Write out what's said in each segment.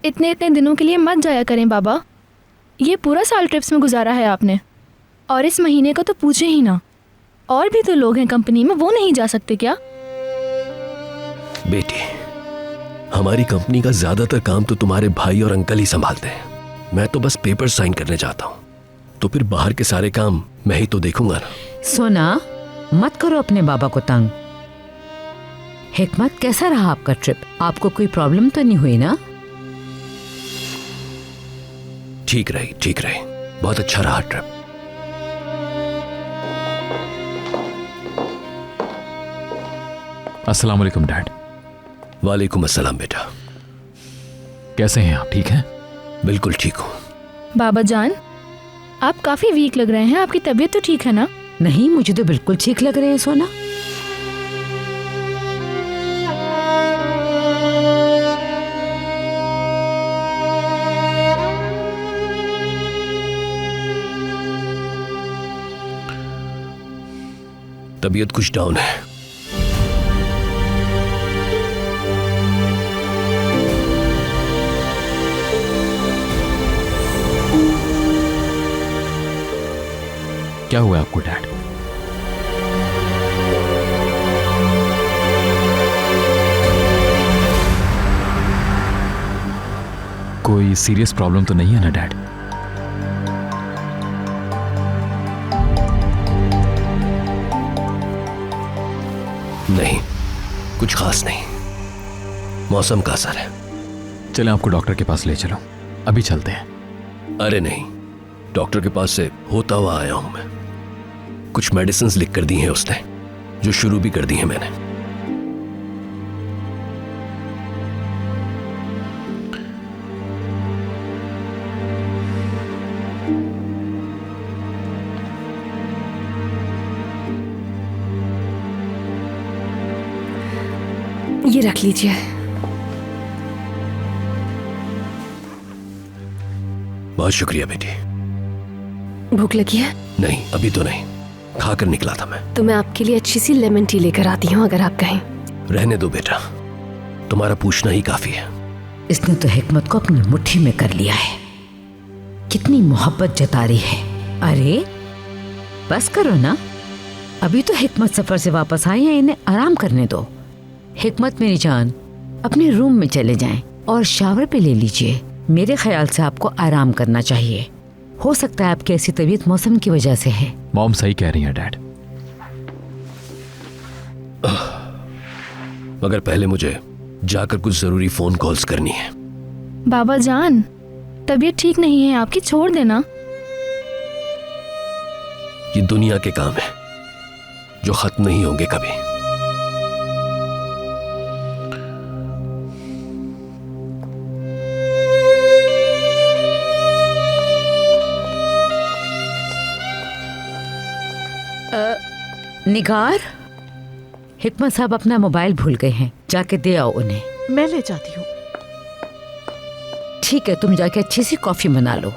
इतने इतने दिनों के लिए मत जाया करें बाबा। ये पूरा साल ट्रिप्स में गुजारा है आपने, और इस महीने का तो पूछे ही ना। और भी तो लोग हैं कंपनी में, वो नहीं जा सकते क्या? बेटी, हमारी कंपनी का ज्यादातर काम तो तुम्हारे भाई और अंकल ही संभालते हैं। मैं तो बस पेपर साइन करने जाता हूँ, तो फिर बाहर के सारे काम मैं ही तो देखूंगा ना। सोना, मत करो अपने बाबा को तंग। हिकमत, कैसा रहा आपका ट्रिप? आपको कोई प्रॉब्लम तो नहीं हुई ना? ठीक रही, बहुत अच्छा रहा ट्रिप। अस्सलाम वालेकुम डैड। वालेकुम अस्सलाम बेटा। कैसे हैं आप? ठीक हैं? बिल्कुल ठीक हूँ। बाबा जान, आप काफी वीक लग रहे हैं, आपकी तबीयत तो ठीक है ना? नहीं, मुझे तो बिल्कुल ठीक लग रहे हैं सोना। तबीयत कुछ डाउन है। क्या हुआ आपको डैड? कोई सीरियस प्रॉब्लम तो नहीं है ना डैड? नहीं, कुछ खास नहीं, मौसम का असर है। चलें आपको डॉक्टर के पास ले चलो, अभी चलते हैं। अरे नहीं, डॉक्टर के पास से होता हुआ आया हूं मैं। कुछ मेडिसिन्स लिख कर दी हैं उसने, जो शुरू भी कर दी हैं मैंने। ये रख लीजिए। बहुत शुक्रिया बेटी। भूख लगी है? नहीं, अभी तो नहीं, खाकर निकला था मैं। तो मैं आपके लिए अच्छी सी लेमन टी लेकर आती हूँ, अगर आप कहें। रहने दो बेटा, तुम्हारा पूछना ही काफी है। इसने तो हिकमत को अपनी मुट्ठी में कर लिया है। कितनी मोहब्बत जता रही है। अरे बस करो ना, अभी तो हिकमत सफर से वापस आई है, इन्हें आराम करने दो। हिकमत मेरी जान, अपने रूम में चले जाएं और शावर पे ले लीजिए। मेरे ख्याल से आपको आराम करना चाहिए। हो सकता है आपकी ऐसी तबीयत मौसम की वजह से है। मॉम सही कह रही हैं डैड। मगर पहले मुझे जाकर कुछ जरूरी फोन कॉल्स करनी है। बाबा जान, तबीयत ठीक नहीं है आपकी, छोड़ देना। ये दुनिया के काम है जो खत्म नहीं होंगे कभी। निगार, हिकमत साहब अपना मोबाइल भूल गए हैं, जाके दे आओ उन्हें। मैं ले जाती हूँ। ठीक है, तुम जाके अच्छी सी कॉफी बना लो।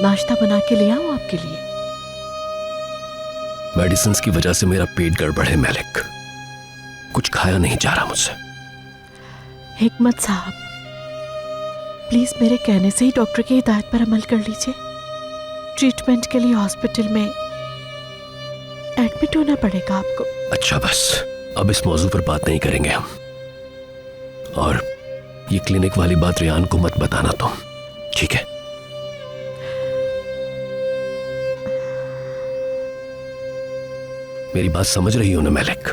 नाश्ता बना के ले आऊं आपके लिए? मेडिसिन की वजह से मेरा पेट गड़बड़ है मैलिक, कुछ खाया नहीं जा रहा मुझसे। हिकमत साहब, प्लीज मेरे कहने से ही डॉक्टर की हिदायत पर अमल कर लीजिए। ट्रीटमेंट के लिए हॉस्पिटल में एडमिट होना पड़ेगा आपको। अच्छा बस, अब इस मौजू पर बात नहीं करेंगे हम। और ये क्लिनिक वाली बात रियान को मत बताना तुम, ठीक है? मेरी बात समझ रही हो ना मैलिक?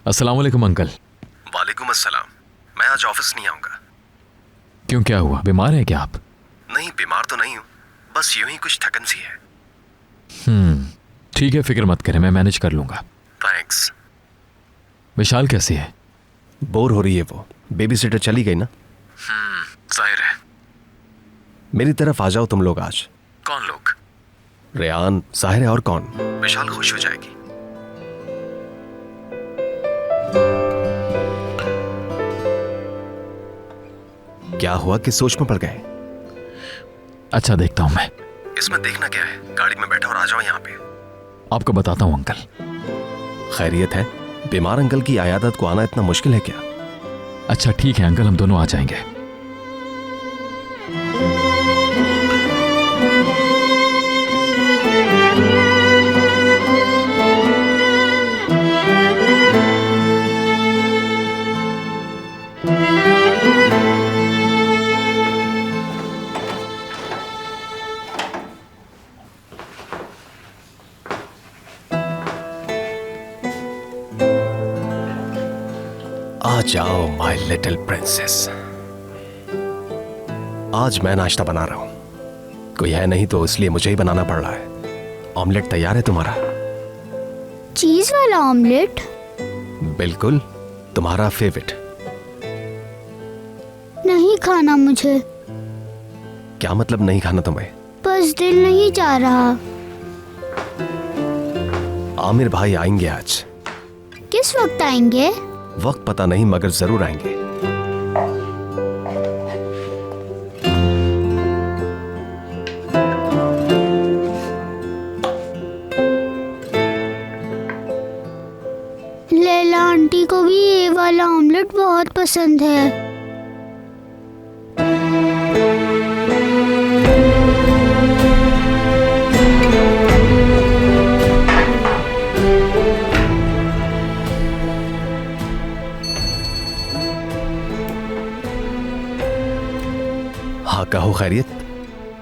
अस्सलाम वालेकुम अंकल। वालेकुम अस्सलाम। मैं आज ऑफिस नहीं आऊंगा। क्यों, क्या हुआ? बीमार है क्या आप? नहीं, बीमार तो नहीं हूँ, बस यूं ही कुछ थकन सी है। ठीक है, फिक्र मत करें, मैं मैनेज कर लूंगा। थैंक्स। विशाल कैसी है? बोर हो रही है वो, बेबी सिटर चली गई ना। जाहिर है। मेरी तरफ आ जाओ तुम लोग आज। कौन लोग? रेयान, साहिर है और कौन? विशाल खुश हो जाएगी। क्या हुआ कि सोच में पड़ गए? अच्छा, देखता हूं मैं। इसमें देखना क्या है, गाड़ी में बैठो और आ जाओ यहाँ पे। आपको बताता हूं अंकल। खैरियत है? बीमार अंकल की आयादत को आना इतना मुश्किल है क्या? अच्छा ठीक है अंकल, हम दोनों आ जाएंगे। आ जाओ माय लिटिल प्रिंसेस। आज मैं नाश्ता बना रहा हूं, कोई है नहीं तो इसलिए मुझे ही बनाना पड़ रहा है। ऑमलेट तैयार है तुम्हारा? चीज वाला ऑमलेट? बिल्कुल, तुम्हारा फेवरेट। नहीं खाना मुझे। क्या मतलब नहीं खाना तुम्हें? बस दिल नहीं चाह रहा। आमिर भाई आएंगे आज। किस वक्त आएंगे? वक्त पता नहीं मगर जरूर आएंगे। लैला आंटी को भी ये वाला ऑमलेट बहुत पसंद है। हाँ कहो, खैरियत?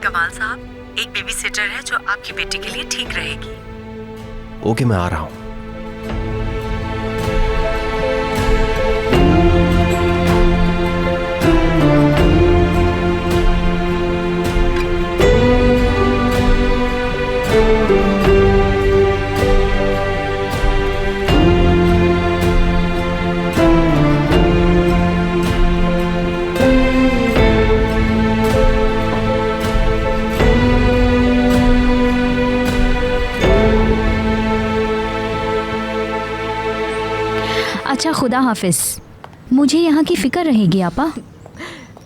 कमाल साहब, एक बेबी सिटर है जो आपकी बेटी के लिए ठीक रहेगी। ओके, मैं आ रहा हूं। अच्छा, खुदा हाफिज। मुझे यहाँ की फिक्र रहेगी आपा।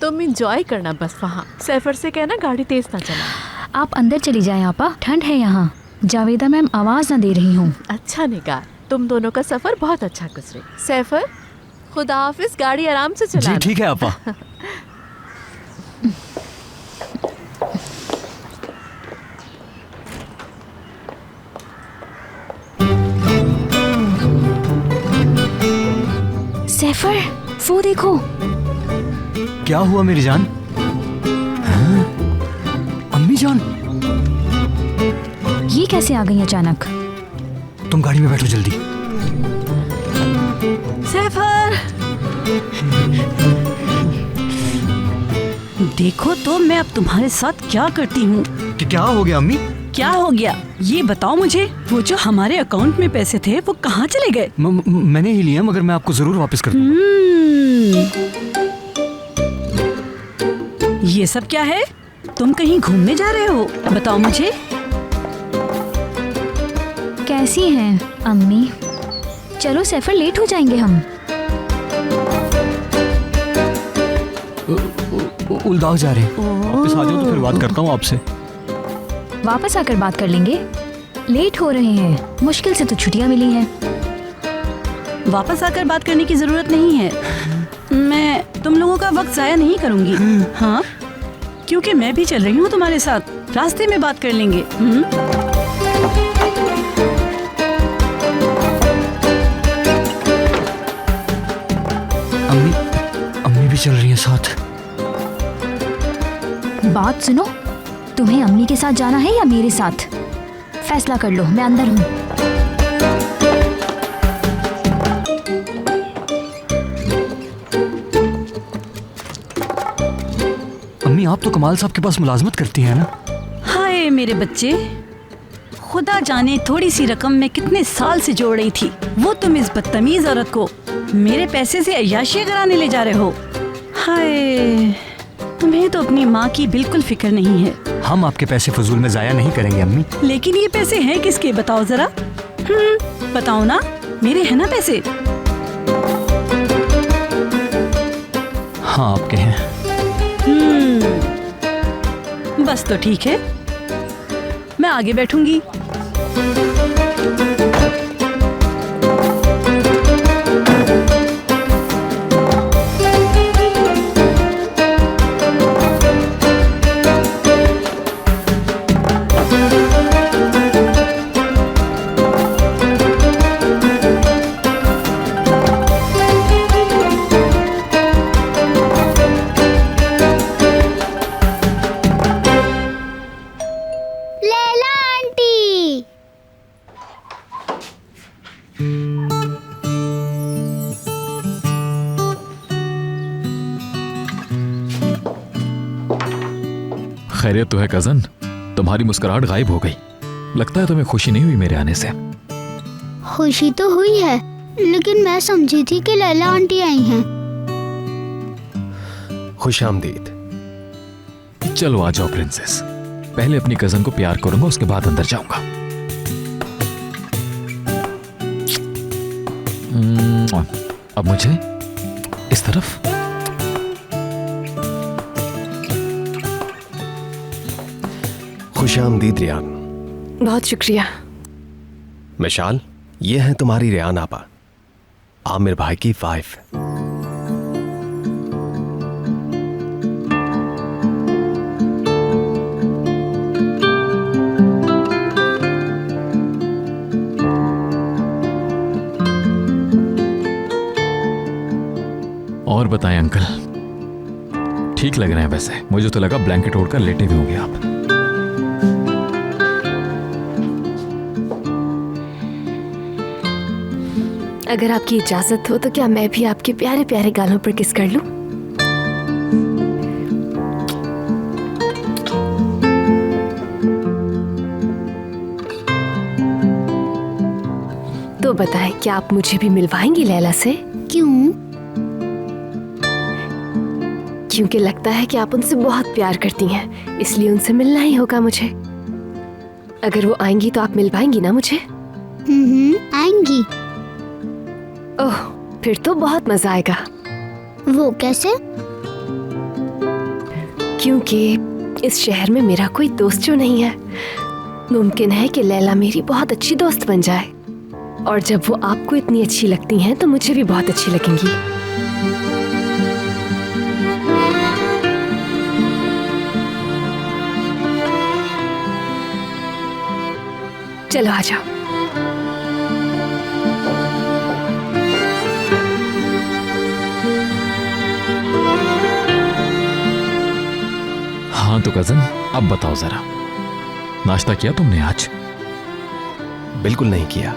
तुम इंजॉय करना बस वहाँ। सैफर से कहना गाड़ी तेज ना चला। आप अंदर चली जाएं आपा, ठंड है यहाँ। जावेदा मैम आवाज़ ना दे रही हूँ। अच्छा निगार, तुम दोनों का सफर बहुत अच्छा गुजरे। सैफर, खुदा हाफिज, गाड़ी आराम से चला। जी ठीक है आपा। सैफर, वो देखो। क्या हुआ मेरी जान? हाँ? अम्मी जान, ये कैसे आ गई अचानक? तुम गाड़ी में बैठो जल्दी। सैफर, देखो तो मैं अब तुम्हारे साथ क्या करती हूँ। क्या हो गया अम्मी? क्या हो गया ये बताओ मुझे। वो जो हमारे अकाउंट में पैसे थे वो कहाँ चले गए? मैंने ही लिए, मगर मैं आपको जरूर वापस कर दूंगा। ये सब क्या है? तुम कहीं घूमने जा रहे हो? बताओ मुझे। कैसी हैं अम्मी? चलो सैफर, लेट हो जाएंगे हम। उलदाग जा रहे हैं। वापस आ जाओ तो फिर बात करता हूँ आपसे। वापस आकर बात कर लेंगे। लेट हो रहे हैं, मुश्किल से तो छुट्टियां मिली हैं। वापस आकर बात करने की जरूरत नहीं है। मैं तुम लोगों का वक्त जाया नहीं करूंगी। हाँ, क्योंकि मैं भी चल रही हूँ तुम्हारे साथ। रास्ते में बात कर लेंगे। अम्मी भी चल रही हैं साथ। बात सुनो, तुम्हें अम्मी के साथ जाना है या मेरे साथ? फैसला कर लो, मैं अंदर हूँ। अम्मी आप तो कमाल साहब के पास मुलाजमत करती हैं ना? हाय मेरे बच्चे, खुदा जाने थोड़ी सी रकम मैं कितने साल से जोड़ रही थी, वो तुम इस बदतमीज औरत को मेरे पैसे से अय्याशी कराने ले जा रहे हो। हाय, तुम्हें तो अपनी माँ की बिल्कुल फिक्र नहीं है। हम आपके पैसे फजूल में जाया नहीं करेंगे अम्मी। लेकिन ये पैसे हैं किसके, बताओ जरा। बताओ ना, मेरे हैं ना पैसे? हाँ आपके हैं। बस तो ठीक है, मैं आगे बैठूंगी। लैला आंटी। खैरियत तो है कजन? तुम्हारी मुस्कुराहट गायब हो गई। लगता है तुम्हें खुशी नहीं हुई मेरे आने से। खुशी तो हुई है, लेकिन मैं समझी थी कि लैला आंटी आई हैं। खुशामदीद। चलो आ जाओ प्रिंसेस, पहले अपनी कजन को प्यार करूंगा, उसके बाद अंदर जाऊंगा। अब मुझे इस तरफ। खुशामदीद रियान। बहुत शुक्रिया। मिशाल, ये है तुम्हारी रियान आपा, आमिर भाई की वाइफ। और बताएं अंकल, ठीक लग रहे हैं वैसे। मुझे तो लगा ब्लैंकेट ओढ़कर लेटे भी होंगे आप। अगर आपकी इजाजत हो तो क्या मैं भी आपके प्यारे प्यारे गालों पर किस कर लूं? तो बताएं, क्या आप मुझे भी मिलवाएंगी लैला से? क्यों? क्योंकि लगता है कि आप उनसे बहुत प्यार करती हैं, इसलिए उनसे मिलना ही होगा मुझे। अगर वो आएंगी तो आप मिलवाएंगी ना मुझे? आएंगी। ओह, फिर तो बहुत मजा आएगा। वो कैसे? क्योंकि इस शहर में मेरा कोई दोस्त जो नहीं है, मुमकिन है कि लैला मेरी बहुत अच्छी दोस्त बन जाए, और जब वो आपको इतनी अच्छी लगती हैं तो मुझे भी बहुत अच्छी लगेंगी। चलो आ जाओ। हाँ तो कजन, अब बताओ जरा, नाश्ता किया तुमने आज? बिल्कुल नहीं किया।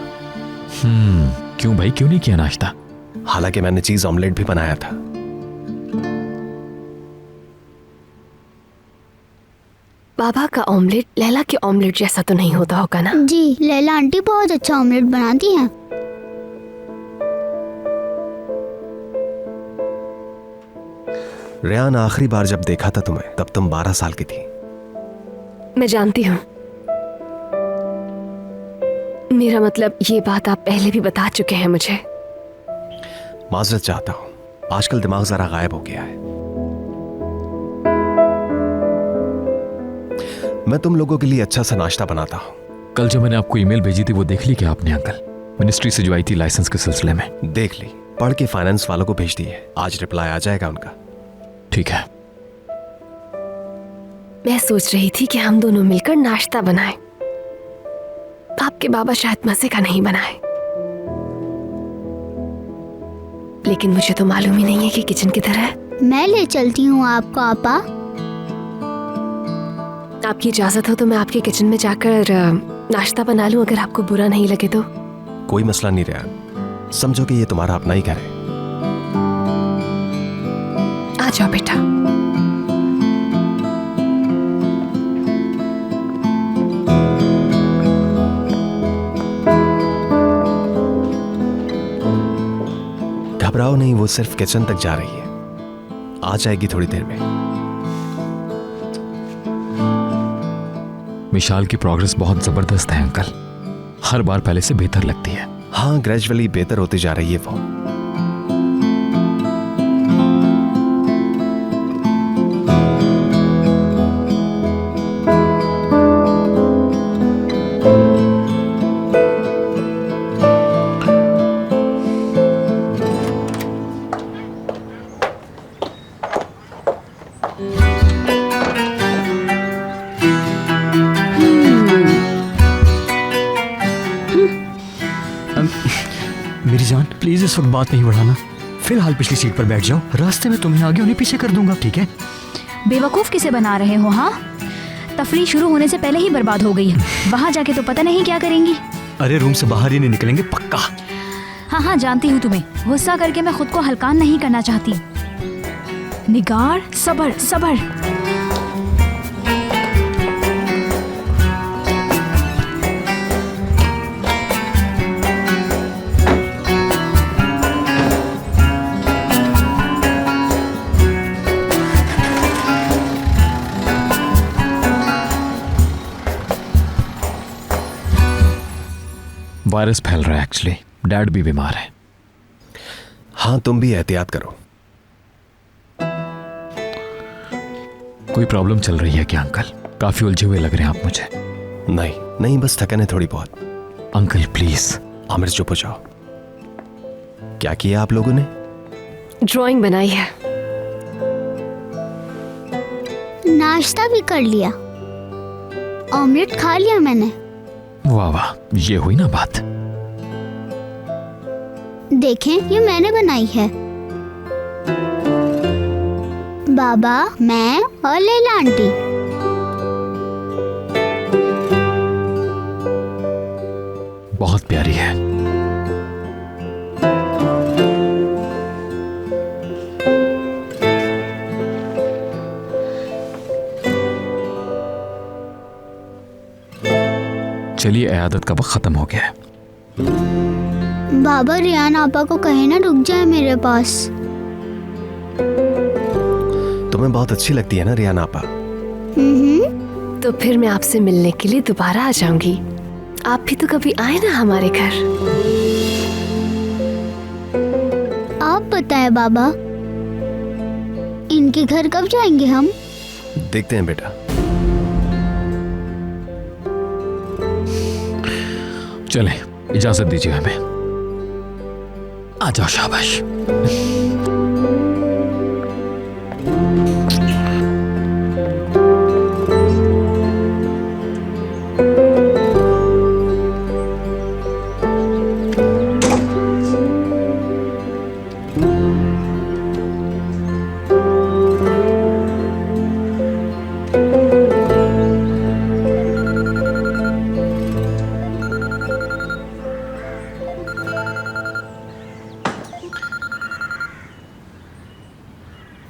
क्यों भाई, क्यों नहीं किया नाश्ता? हालांकि मैंने चीज ऑमलेट भी बनाया था। बाबा का ऑमलेट लैला के ऑमलेट जैसा तो नहीं होता होगा ना? जी, लैला आंटी बहुत अच्छा ऑमलेट बनाती हैं। रियान, आखिरी बार जब देखा था तुम्हें तब तुम 12 साल की थी। मैं जानती हूँ। मेरा मतलब ये बात आप पहले भी बता चुके हैं मुझे। माजरत चाहता हूँ, आजकल दिमाग जरा गायब हो गया है। मैं तुम लोगों के लिए अच्छा सा नाश्ता बनाता हूँ। कल जो मैंने आपको ईमेल भेजी थी वो देख ली क्या आपने अंकल? मिनिस्ट्री से जो आई थी लाइसेंस के सिलसिले में। देख ली, पढ़ के फाइनेंस वालों को भेज दी है। आज रिप्लाई आ जाएगा उनका। ठीक है। मैं सोच रही थी कि हम दोनों मिलकर नाश्ता बनाएं। आपके बाबा शायद मजे का नहीं बनाए, लेकिन मुझे तो मालूम ही नहीं है कि किचन किधर है। मैं ले चलती हूँ आपको आपा। आपकी इजाजत हो तो मैं आपके किचन में जाकर नाश्ता बना लूं, अगर आपको बुरा नहीं लगे तो। कोई मसला नहीं रियान, समझो कि ये तुम्हारा अपना ही घर है। आ जाओ बेटा। घबराओ नहीं, वो सिर्फ किचन तक जा रही है, आ जाएगी थोड़ी देर में। विशाल की प्रोग्रेस बहुत जबरदस्त है अंकल, हर बार पहले से बेहतर लगती है। हाँ, ग्रेजुअली बेहतर होती जा रही है वो। मेरी जान प्लीज इस वक्त बात नहीं बढ़ाना, फिलहाल पिछली सीट पर बैठ जाओ, रास्ते में तुम्हें आगे उन्हें पीछे कर दूंगा, ठीक है? बेवकूफ किसे बना रहे हो? हाँ, तफरी शुरू होने से पहले ही बर्बाद हो गई है, वहाँ जाके तो पता नहीं क्या करेंगी। अरे रूम से बाहर ही नहीं निकलेंगे पक्का। हाँ हाँ जानती हूँ तुम्हें, गुस्सा करके मैं खुद को हल्का नहीं करना चाहती। निगार, सबर सबर। वायरस फैल रहा है एक्चुअली, डैड भी बीमार है। हाँ, तुम भी एहतियात करो। कोई प्रॉब्लम चल रही है क्या अंकल? काफी उलझे हुए लग रहे हैं आप मुझे। नहीं नहीं, बस थकन है थोड़ी बहुत। Uncle please. आमिर चुप हो जाओ। क्या किया आप लोगों ने? ड्राइंग बनाई है। नाश्ता भी कर लिया, ऑमलेट खा लिया मैंने। वाह वाह, ये हुई ना बात। देखें, ये मैंने बनाई है। बाबा, मैं और लैला आंटी। बहुत प्यारी है। चलिए, इयादत का वक्त खत्म हो गया है। बाबा, रियान आपा को कहे ना रुक जाए मेरे पास। तुम्हें बहुत अच्छी लगती है ना रियान आपा? तो फिर मैं आपसे मिलने के लिए दोबारा आ जाऊंगी। आप भी तो कभी आए ना हमारे घर। आप बताएं बाबा, इनके घर कब जाएंगे हम? देखते हैं बेटा। चलें, इजाजत दीजिए हमें। आ जाओ, शाबाश।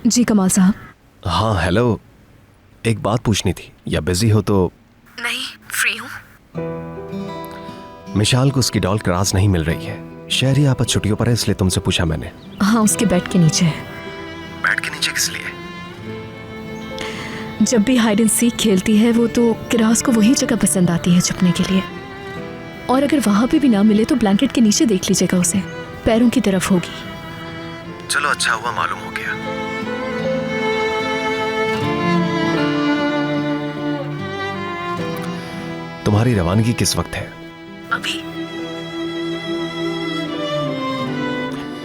जी कमाल साहब। हाँ हेलो, एक बात पूछनी थी, या बिजी हो तो? नहीं, फ्री हूँ। मिशाल को उसकी डॉल क्रास नहीं मिल रही है। शहरी आपा छुट्टियों पर है, इसलिए तुमसे पूछा मैंने। हाँ, उसके बेड के नीचे है। बेड के नीचे किस लिए? जब भी हाइड एंड सीक खेलती है वो, तो किरास को वही जगह पसंद आती है छुपने के लिए। और अगर वहां पे भी ना मिले तो ब्लैंकेट के नीचे देख लीजिएगा उसे, पैरों की तरफ होगी। चलो, अच्छा हुआ मालूम हो गया। तुम्हारी रवानगी किस वक्त है? अभी।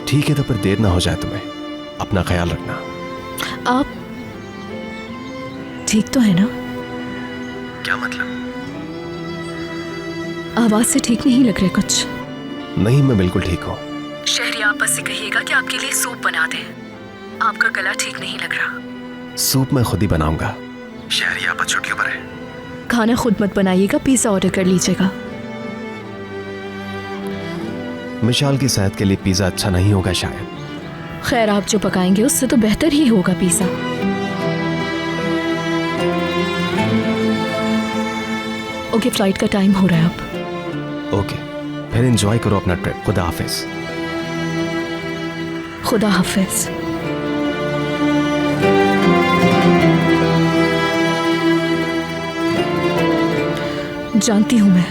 ठीक है, तो फिर देर ना हो जाए तुम्हें। अपना ख्याल रखना। आप ठीक तो है ना? क्या मतलब? आवाज से ठीक नहीं लग रहे कुछ। नहीं, मैं बिल्कुल ठीक हूँ। शहरी आपा से कहिएगा कि आपके लिए सूप बना दे। आपका गला ठीक नहीं लग रहा। सूप मैं खुद ही बनाऊंगा। शहरी आपा छुट्टियों पर है। खाना खुद मत बनाइएगा, पिज्जा ऑर्डर कर लीजिएगा। मिशाल की सेहत के लिए पिज्जा अच्छा नहीं होगा शायद। खैर, आप जो पकाएंगे उससे तो बेहतर ही होगा पिज्जा। ओके, फ्लाइट का टाइम हो रहा है अब। ओके, फिर एंजॉय करो अपना ट्रिप। खुदा हाफिज। खुदा हाफिज। जानती हूं मैं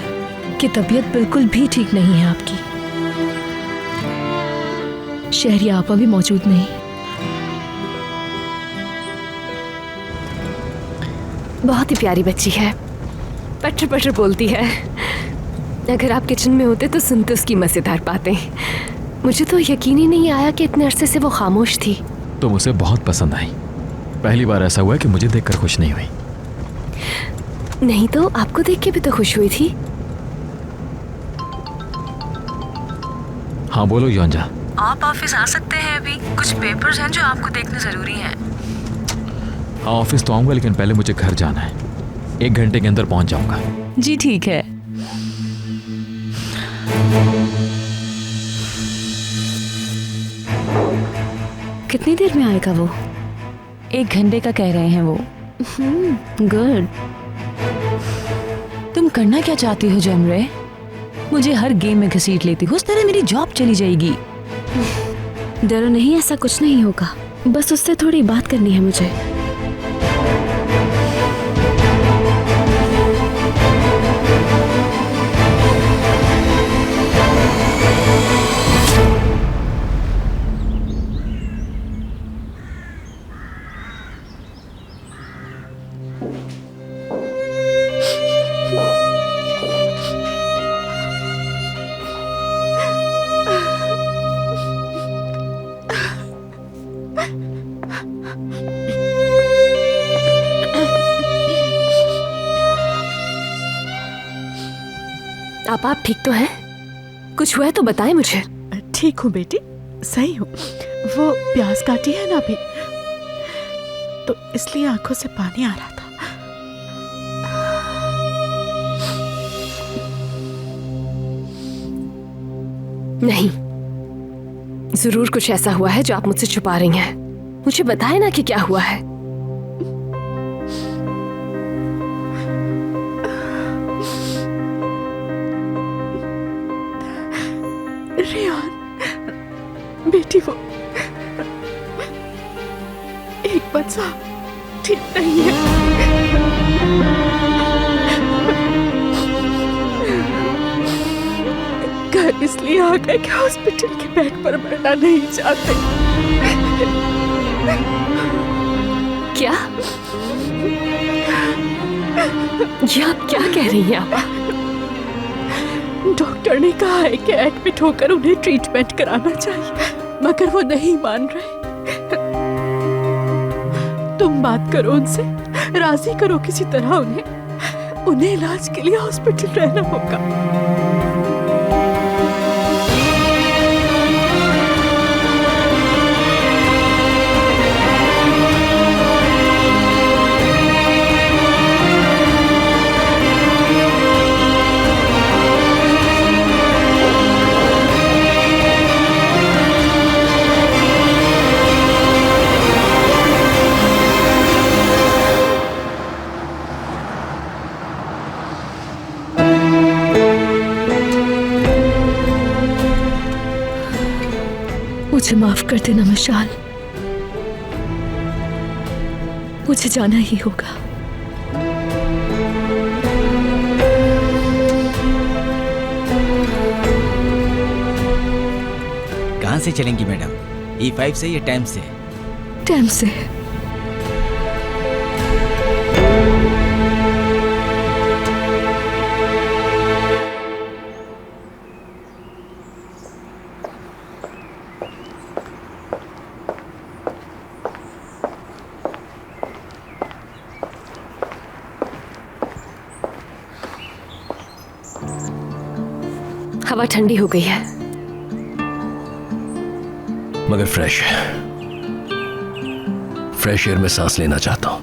कि तबीयत बिल्कुल भी ठीक नहीं है आपकी। शहरिया आपा भी मौजूद नहीं। बहुत ही प्यारी बच्ची है, पटर पटर बोलती है। अगर आप किचन में होते तो सुनते उसकी मजेदार बातें। मुझे तो यकीन ही नहीं आया कि इतने अरसे से वो खामोश थी। तुम उसे बहुत पसंद आई। पहली बार ऐसा हुआ कि मुझे देखकर खुश नहीं हुई। नहीं तो आपको देख के भी तो खुश हुई थी। हाँ बोलो योंजा। आप ऑफिस आ सकते हैं अभी, कुछ पेपर्स हैं जो आपको देखने जरूरी हैं। हाँ ऑफिस तो आऊंगा, लेकिन पहले मुझे घर जाना है। 1 घंटे के अंदर पहुंच जाऊंगा। जी ठीक है। कितनी देर में आएगा वो? 1 घंटे का कह रहे हैं वो। गुड। तुम करना क्या चाहती हो जमरे? मुझे हर गेम में घसीट लेती हो, उस तरह मेरी जॉब चली जाएगी। डरो नहीं, ऐसा कुछ नहीं होगा। बस उससे थोड़ी बात करनी है मुझे। आप ठीक तो हैं? कुछ हुआ है तो बताएं मुझे। ठीक हूँ बेटी, सही हूँ। वो प्याज काटी है ना अभी, तो इसलिए आंखों से पानी आ रहा था। नहीं, जरूर कुछ ऐसा हुआ है जो आप मुझसे छुपा रही हैं। मुझे बताएं ना कि क्या हुआ है। रेहान बेटी, वो हिकमत साहब ठीक नहीं है। घर इसलिए आ गए कि हॉस्पिटल के बेड पर मरना नहीं चाहते। क्या? ये आप क्या कह रही हैं आप? डॉक्टर ने कहा है कि एडमिट होकर उन्हें ट्रीटमेंट कराना चाहिए, मगर वो नहीं मान रहे। तुम बात करो उनसे, राजी करो किसी तरह उन्हें इलाज के लिए हॉस्पिटल रहना होगा। मुझे माफ कर देना मिशाल, मुझे जाना ही होगा। कहाँ से चलेंगी मैडम? E5 से या टैम से? टैम से। हवा ठंडी हो गई है, मगर फ्रेश एयर में सांस लेना चाहता हूं।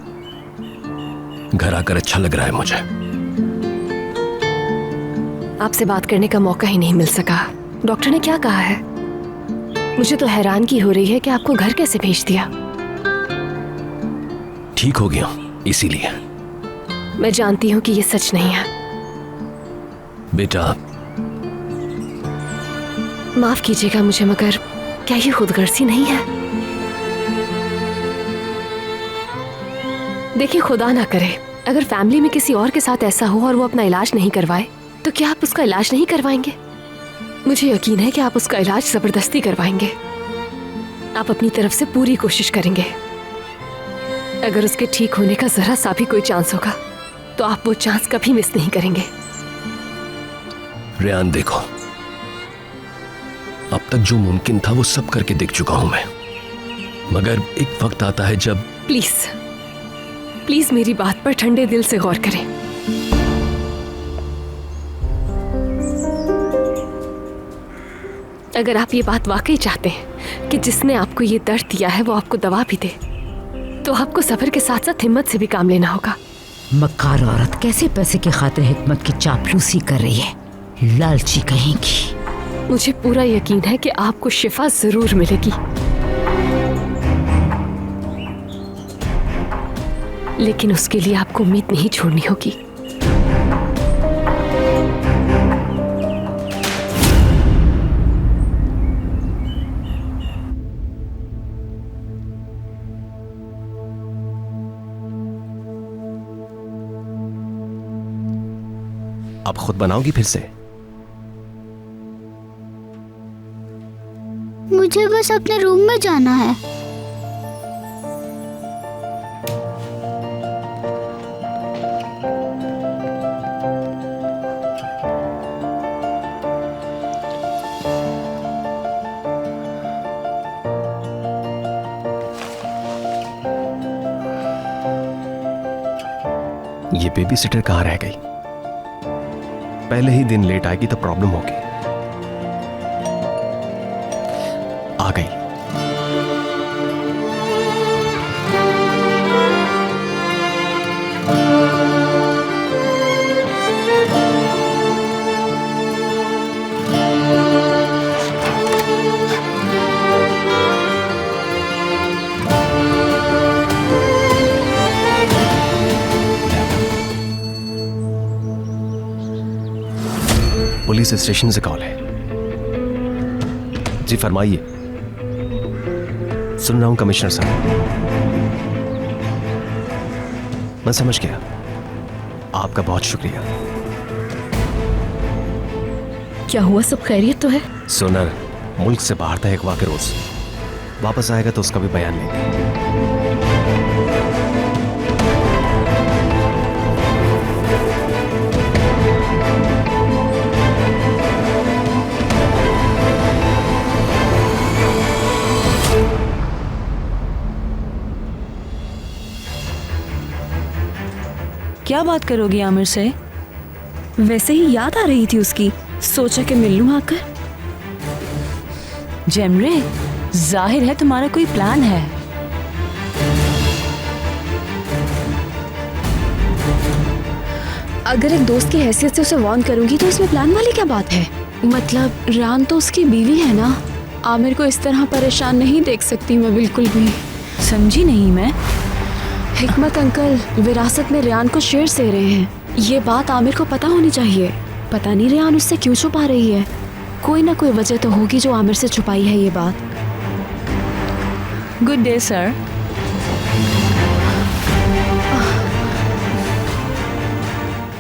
घर आकर अच्छा लग रहा है मुझे। आपसे बात करने का मौका ही नहीं मिल सका। डॉक्टर ने क्या कहा है? मुझे तो हैरानगी हो रही है कि आपको घर कैसे भेज दिया। ठीक हो गया इसीलिए। मैं जानती हूँ कि ये सच नहीं है। बेटा माफ कीजिएगा मुझे, मगर क्या ये खुदगर्जी नहीं है? देखिए, खुदा ना करे अगर फैमिली में किसी और के साथ ऐसा हो और वो अपना इलाज नहीं करवाए, तो क्या आप उसका इलाज नहीं करवाएंगे? मुझे यकीन है कि आप उसका इलाज जबरदस्ती करवाएंगे। आप अपनी तरफ से पूरी कोशिश करेंगे। अगर उसके ठीक होने का जरा सा भी कोई चांस होगा तो आप वो चांस कभी मिस नहीं करेंगे। रेहान देखो, अब तक जो मुमकिन था वो सब करके देख चुका हूं मैं, मगर एक वक्त आता है जब प्लीज प्लीज मेरी बात पर ठंडे दिल से गौर करें। अगर आप ये बात वाकई चाहते हैं कि जिसने आपको ये दर्द दिया है वो आपको दवा भी दे, तो आपको सब्र के साथ साथ हिम्मत से भी काम लेना होगा। मक्कार औरत कैसे पैसे की खातिर हिकमत की चापलूसी कर रही है, लालची कहेंगी। मुझे पूरा यकीन है कि आपको शिफा जरूर मिलेगी, लेकिन उसके लिए आपको उम्मीद नहीं छोड़नी होगी। आप खुद बनाओगी फिर से? मुझे बस अपने रूम में जाना है। ये बेबी सिटर कहाँ रह गई? पहले ही दिन लेट आएगी तो प्रॉब्लम होगी। आ गई। पुलिस स्टेशन से कॉल है। जी फरमाइए। सुन रहा हूं कमिश्नर साहब। मैं समझ गया, आपका बहुत शुक्रिया। क्या हुआ, सब खैरियत तो है? सोनर मुल्क से बाहर था एक वाक़ रोज, वापस आएगा तो उसका भी बयान लेंगे। क्या बात करोगी आमिर से? वैसे ही याद आ रही थी उसकी, सोचा कि मिल लूं आकर। जेमरे, जाहिर है तुम्हारा कोई प्लान है। अगर एक दोस्त की हैसियत से उसे वार्न करूंगी तो इसमें प्लान वाली क्या बात है? मतलब रेहान तो उसकी बीवी है ना। आमिर को इस तरह परेशान नहीं देख सकती मैं बिल्कुल भी। समझी नहीं मैं। हिकमत अंकल विरासत में रेहान को शेयर्स दे रहे हैं। ये बात आमिर को पता होनी चाहिए। पता नहीं रेहान उससे क्यों छुपा रही है। कोई ना कोई वजह तो होगी जो आमिर से छुपाई है ये बात। Good day sir.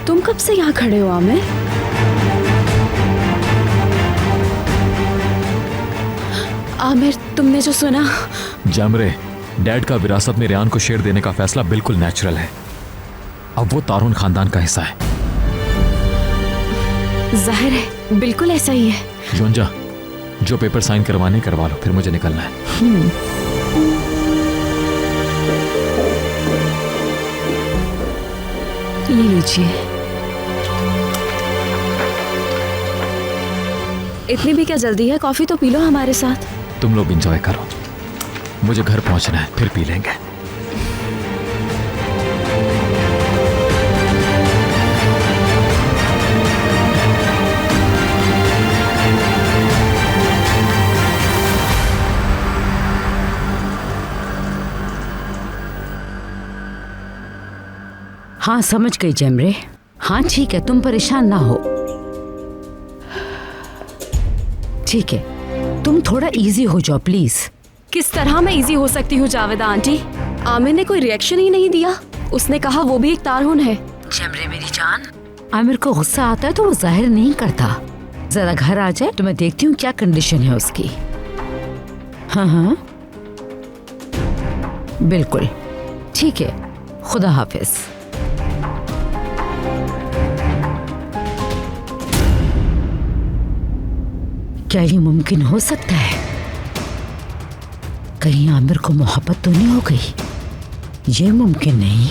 तुम कब से यहाँ खड़े हो आमिर? आमिर, तुमने जो सुना। जामरे, डैड का विरासत में रेहान को शेयर देने का फैसला बिल्कुल नेचुरल है। अब वो तारून खानदान का हिस्सा है। जाहिर है, बिल्कुल ऐसा ही है। योंजा, जो पेपर साइन करवाने करवा लो, फिर मुझे निकलना है। ले लीजिए। इतनी भी क्या जल्दी है? कॉफी तो पी लो हमारे साथ। तुम लोग एंजॉय करो, मुझे घर पहुंचना है, फिर पी लेंगे। हाँ समझ गई जेमरे। हाँ ठीक है, तुम परेशान ना हो। ठीक है। तुम थोड़ा इजी हो जाओ प्लीज। किस तरह मैं इजी हो सकती हूँ जावेदा आंटी? आमिर ने कोई रिएक्शन ही नहीं दिया। उसने कहा वो भी एक तारहुन है। जमरे मेरी जान, आमिर को गुस्सा आता है तो वो जाहिर नहीं करता। जरा घर आ जाए तो मैं देखती हूँ क्या कंडीशन है उसकी। हाँ हाँ बिल्कुल ठीक है, खुदा हाफिज। क्या ये मुमकिन हो सकता है? कहीं आमिर को मोहब्बत तो नहीं हो गई? ये मुमकिन नहीं,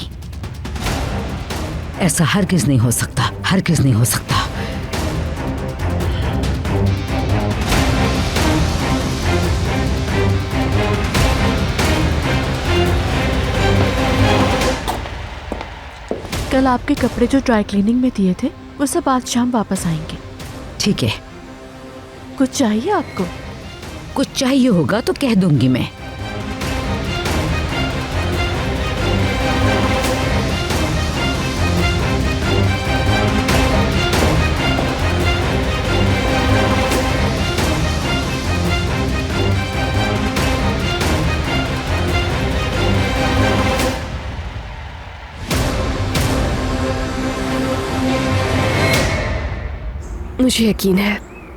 ऐसा हरगिज नहीं हो सकता, हरगिज नहीं हो सकता। कल आपके कपड़े जो ड्राई क्लीनिंग में दिए थे वो सब आज शाम वापस आएंगे। ठीक है। कुछ चाहिए आपको? कुछ चाहिए होगा तो कह दूंगी मैं। मुझे यकीन है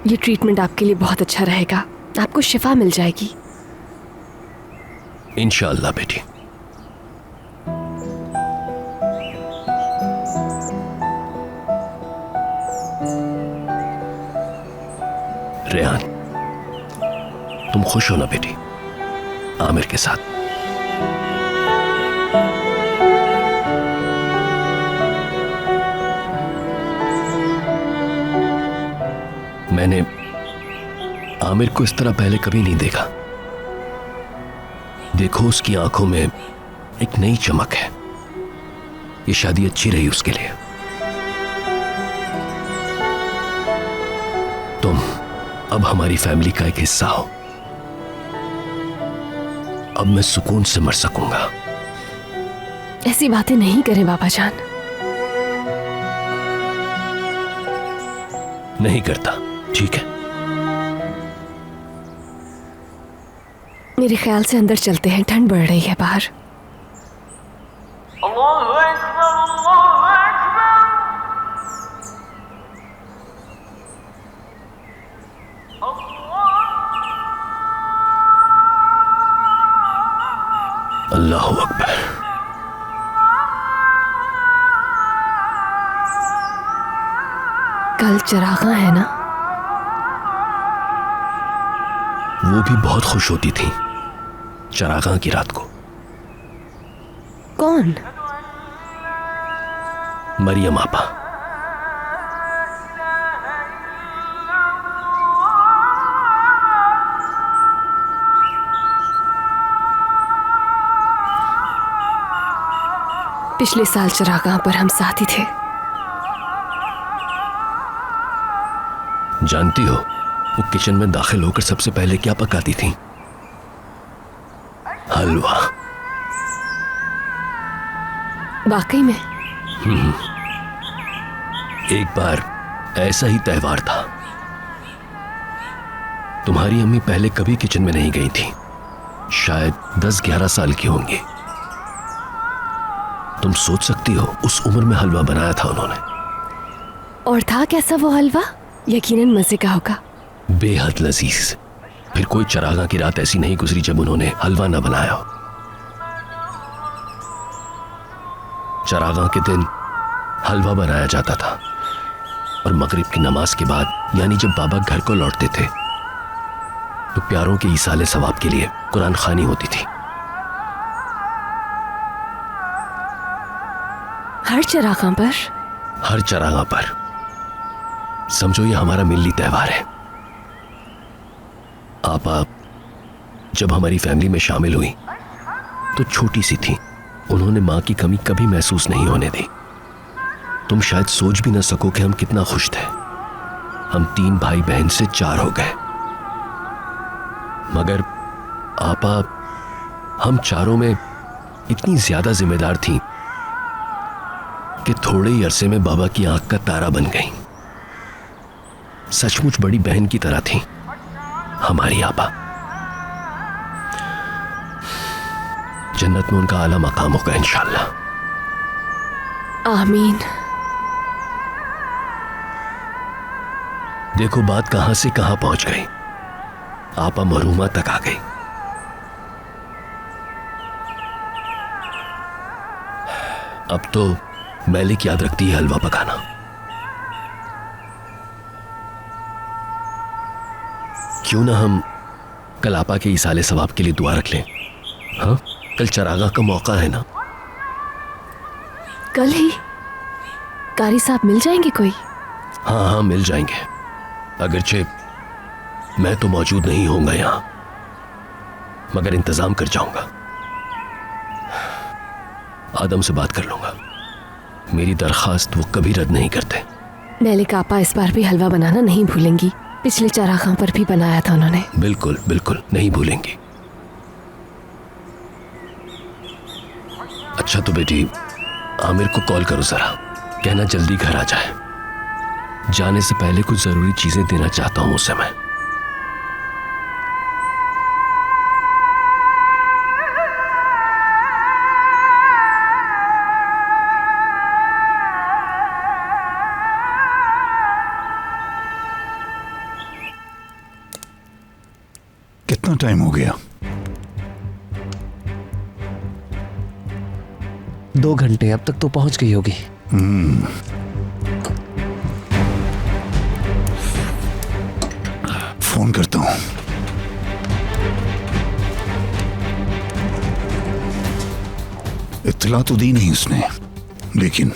ये ट्रीटमेंट आपके लिए बहुत अच्छा रहेगा। आपको शिफा मिल जाएगी। इंशाअल्लाह बेटी। रेहान, तुम खुश हो ना बेटी आमिर के साथ? मैंने आमिर को इस तरह पहले कभी नहीं देखा। देखो उसकी आंखों में एक नई चमक है। ये शादी अच्छी रही उसके लिए। तुम अब हमारी फैमिली का एक हिस्सा हो। अब मैं सुकून से मर सकूंगा। ऐसी बातें नहीं करें बाबा जान। नहीं करता, ठीक है। मेरे ख्याल से अंदर चलते हैं, ठंड बढ़ रही है बाहर। अल्लाहु अकबर। कल चरागा है ना? वो भी बहुत खुश होती थी चरागां की रात को। कौन? मरियम आपा। पिछले साल चरागां पर हम साथ ही थे। जानती हो वो किचन में दाखिल होकर सबसे पहले क्या पकाती थी? हलवा। वाकई में? एक बार ऐसा ही त्योहार था। तुम्हारी अम्मी पहले कभी किचन में नहीं गई थी। शायद 10-11 साल की होंगी। तुम सोच सकती हो उस उम्र में हलवा बनाया था उन्होंने। और था कैसा वो हलवा? यकीनन मजे का होगा। बेहद लजीज। फिर कोई चरागां की रात ऐसी नहीं गुजरी जब उन्होंने हलवा ना बनाया हो। चरागां के दिन हलवा बनाया जाता था और मगरिब की नमाज के बाद यानी जब बाबा घर को लौटते थे तो प्यारों के ईसाले सवाब के लिए कुरान खानी होती थी। हर चरागां पर? हर चरागां पर। समझो ये हमारा मिल्ली त्योहार है। आपा जब हमारी फैमिली में शामिल हुई तो छोटी सी थी। उन्होंने मां की कमी कभी महसूस नहीं होने दी। तुम शायद सोच भी ना सको कि हम कितना खुश थे। हम 3 भाई बहन से 4 हो गए। मगर आपा हम चारों में इतनी ज्यादा जिम्मेदार थी कि थोड़े ही अरसे में बाबा की आंख का तारा बन गई। सचमुच बड़ी बहन की तरह थी। हमारी आपा। जन्नत में उनका आला मकाम होगा इंशाल्लाह। आमीन। देखो बात कहां से कहां पहुंच गई, आपा मरूमा तक आ गई। अब तो मैलिक याद रखती है हलवा पकाना। क्यों ना हम कल आपा के इसाले सवाब के लिए दुआ रख लें? हाँ, कल चरागा का मौका है ना। कल ही कारी साहब मिल जाएंगे कोई? हाँ हाँ मिल जाएंगे, अगरचे मैं तो मौजूद नहीं होऊंगा यहां, मगर इंतजाम कर जाऊंगा। आदम से बात कर लूंगा, मेरी दरखास्त वो कभी रद्द नहीं करते। मैलिक आपा इस बार भी हलवा बनाना नहीं भूलेंगी, पिछले चरागाह पर भी बनाया था उन्होंने। बिल्कुल बिल्कुल नहीं भूलेंगी। अच्छा तो बेटी आमिर को कॉल करो जरा, कहना जल्दी घर आ जाए। जाने से पहले कुछ जरूरी चीजें देना चाहता हूं उसे मैं। कितना टाइम हो गया? 2 घंटे, अब तक तो पहुंच गई होगी। फोन करता हूं। इत्तला तो दी नहीं उसने, लेकिन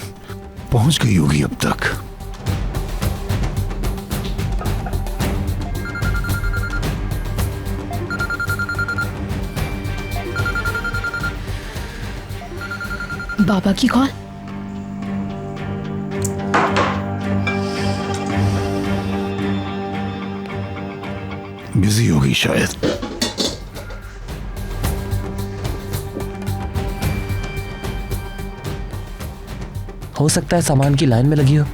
पहुंच गई होगी अब तक। बाबा की कॉल। बिजी होगी शायद। हो सकता है सामान की लाइन में लगी हो।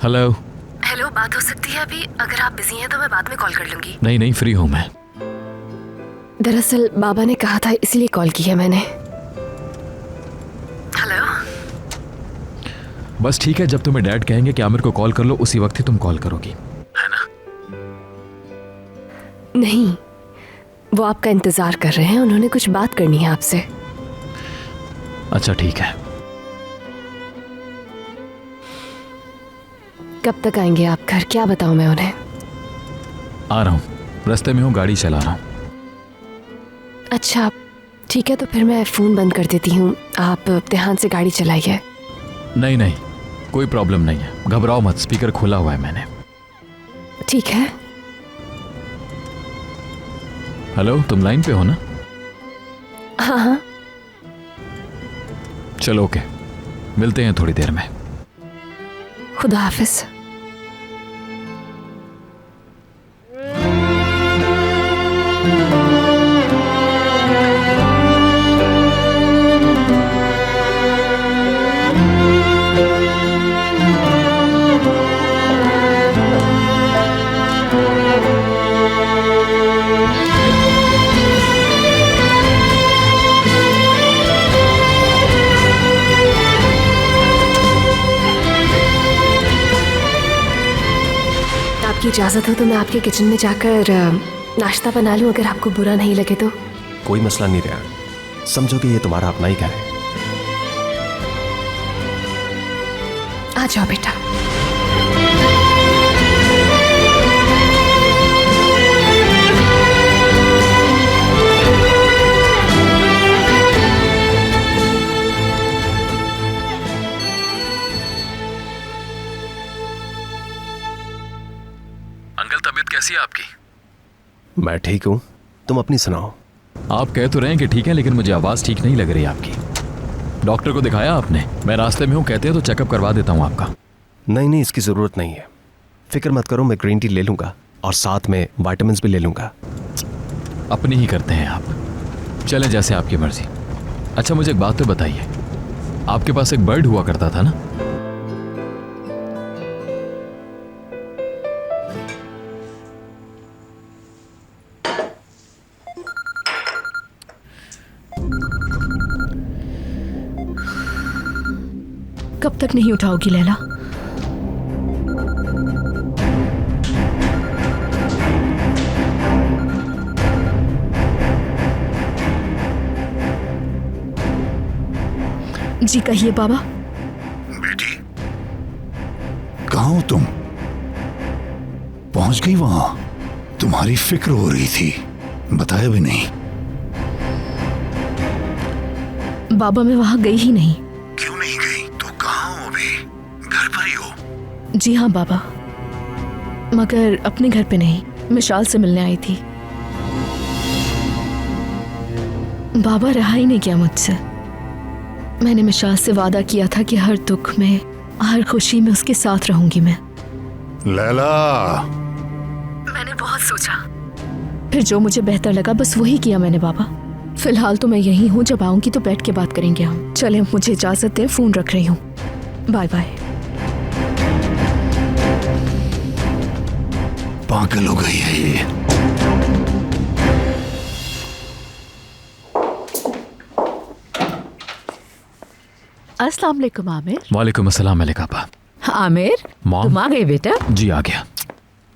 हेलो। हेलो, बात हो सकती है अभी? अगर आप बिजी हैं तो मैं बाद में कॉल कर लूंगी। नहीं नहीं, फ्री हूं मैं। दरअसल बाबा ने कहा था इसलिए कॉल की है मैंने। हेलो। बस ठीक है, जब तुम्हें डैड कहेंगे कि आमिर को कॉल कर लो उसी वक्त ही तुम कॉल करोगी, है ना? नहीं, वो आपका इंतजार कर रहे हैं, उन्होंने कुछ बात करनी है आपसे। अच्छा ठीक है। कब तक आएंगे आप घर? क्या बताऊं मैं उन्हें? आ रहा हूँ, रास्ते में हूँ, गाड़ी चला रहा हूँ। अच्छा ठीक है, तो फिर मैं फ़ोन बंद कर देती हूँ, आप ध्यान से गाड़ी चलाइए। नहीं नहीं, कोई प्रॉब्लम नहीं है, घबराओ मत, स्पीकर खोला हुआ है मैंने। ठीक है। हेलो, तुम लाइन पे हो ना? हाँ हाँ। चलो ओके, मिलते हैं थोड़ी देर में। खुदा हाफिज। आपकी इजाज़त हो तो मैं आपके किचन में जाकर नाश्ता बना लूं, अगर आपको बुरा नहीं लगे तो। कोई मसला नहीं रहा, समझो कि ये तुम्हारा अपना ही घर है। आ जाओ बेटा। अंकल, तबीयत कैसी है आपकी? मैं ठीक हूं, तुम अपनी सुनाओ। आप कह तो रहे हैं कि ठीक है, लेकिन मुझे आवाज ठीक नहीं लग रही आपकी। डॉक्टर को दिखाया आपने? मैं रास्ते में हूँ, कहते हैं तो चेकअप करवा देता हूँ आपका। नहीं नहीं, इसकी जरूरत नहीं है, फिक्र मत करो, मैं ग्रीन टी ले लूंगा और साथ में विटामिन्स भी ले लूंगा। अपनी ही करते हैं आप। चलें जैसे आपकी मर्जी। अच्छा मुझे एक बात तो बताइए, आपके पास एक बर्ड हुआ करता था ना? कब तक नहीं उठाओगी लैला? जी कहिए बाबा। बेटी, कहाँ हो तुम? पहुंच गई वहां? तुम्हारी फिक्र हो रही थी, बताया भी नहीं। बाबा मैं वहां गई ही नहीं। क्यों नहीं गई? तो कहाँ हो अभी? घर पर ही हो? जी हाँ बाबा, मगर अपने घर पे नहीं, मिशाल से मिलने आई थी। बाबा रहा ही नहीं गया मुझसे। मैंने मिशाल से वादा किया था कि हर दुख में, हर खुशी में उसके साथ रहूंगी मैं। लैला, मैंने बहुत सोचा, फिर जो मुझे बेहतर लगा बस वही किया मैंने बाबा। फिलहाल तो मैं यही हूँ, जब आऊंगी तो बैठ के बात करेंगे हम। चले मुझे इजाजत दें, फोन रख रही हूँ। Bye bye. पागल हो गई है ये। अस्सलाम वालेकुम आमिर। वालेकुम अस्सलाम मलिकापा। आमिर, मॉम? तुम आ गए बेटा? जी आ गया।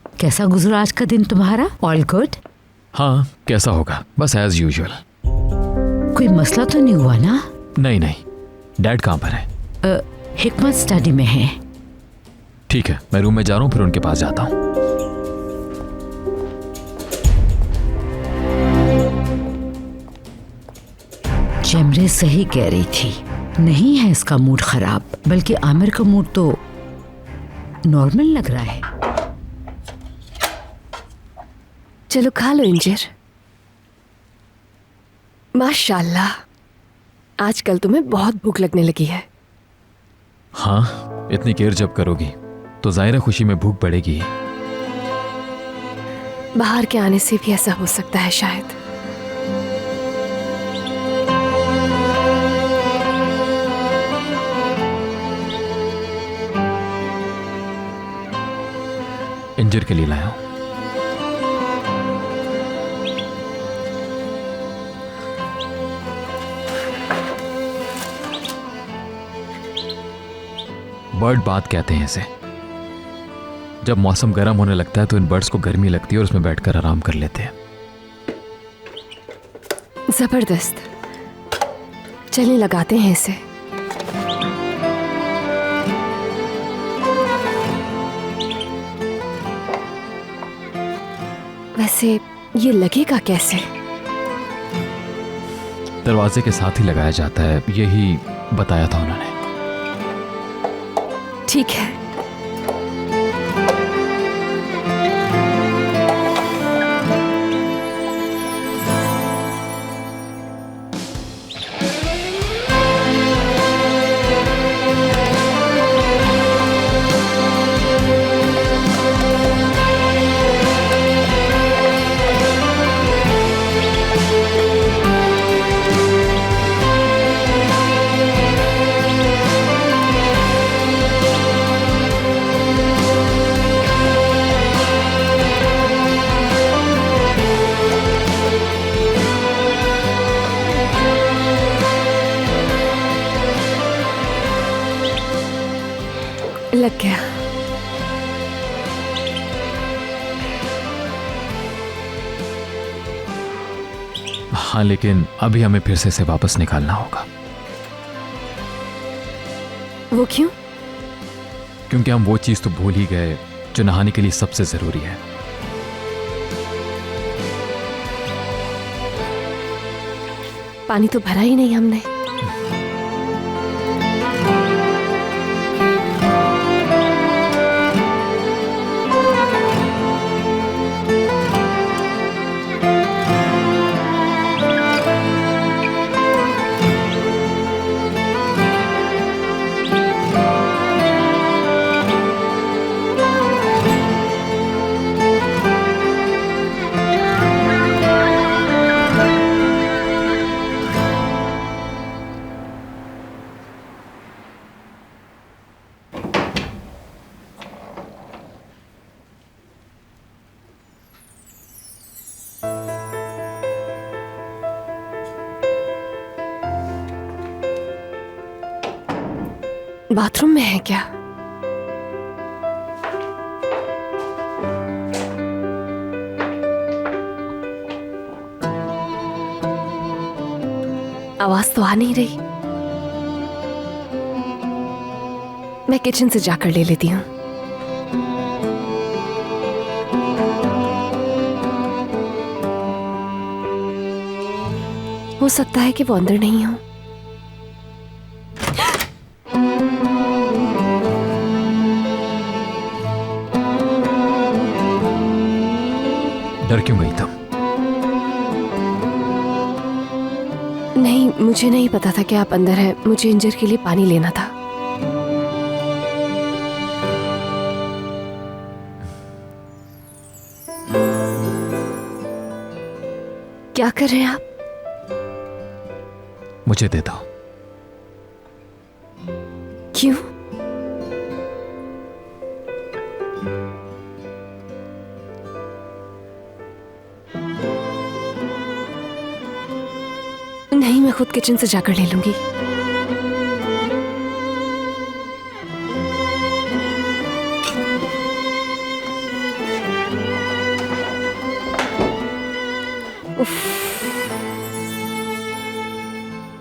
कैसा गुजरा आज का दिन तुम्हारा? All good? हाँ कैसा होगा, बस एज यूजुअल। कोई मसला तो नहीं हुआ ना? नहीं नहीं। डैड कहाँ पर है? हिकमत स्टडी में है। ठीक है, मैं रूम में जा रहा हूँ, फिर उनके पास जाता हूँ। जमरे सही कह रही थी, नहीं है इसका मूड खराब, बल्कि आमिर का मूड तो नॉर्मल लग रहा है। चलो खा लो इंजर। माशाल्लाह, आजकल तुम्हें बहुत भूख लगने लगी है। हाँ, इतनी केयर जब करोगी तो जाहिर खुशी में भूख बढ़ेगी। बाहर के आने से भी ऐसा हो सकता है शायद। इंजर के लिए लाया हूं। बर्ड बात कहते हैं इसे। जब मौसम गर्म होने लगता है तो इन बर्ड्स को गर्मी लगती है और उसमें बैठकर आराम कर लेते हैं। जबरदस्त, चलिए लगाते हैं इसे। वैसे ये लगेगा कैसे? दरवाजे के साथ ही लगाया जाता है, यही बताया था उन्होंने। ठीक है। लग गया। हाँ, लेकिन अभी हमें फिर से इसे वापस निकालना होगा। वो क्यों? क्योंकि हम वो चीज तो भूल ही गए जो नहाने के लिए सबसे जरूरी है। पानी तो भरा ही नहीं हमने। बाथरूम में है क्या? आवाज तो आ नहीं रही। मैं किचन से जाकर ले लेती हूँ। हो सकता है कि वो अंदर नहीं हो। डर क्यों गई तुम? नहीं, मुझे नहीं पता था कि आप अंदर हैं। मुझे इंजर के लिए पानी लेना था। क्या कर रहे हैं आप? मुझे दे दो। क्यों? नहीं, मैं खुद किचन से जाकर ले लूंगी। उफ,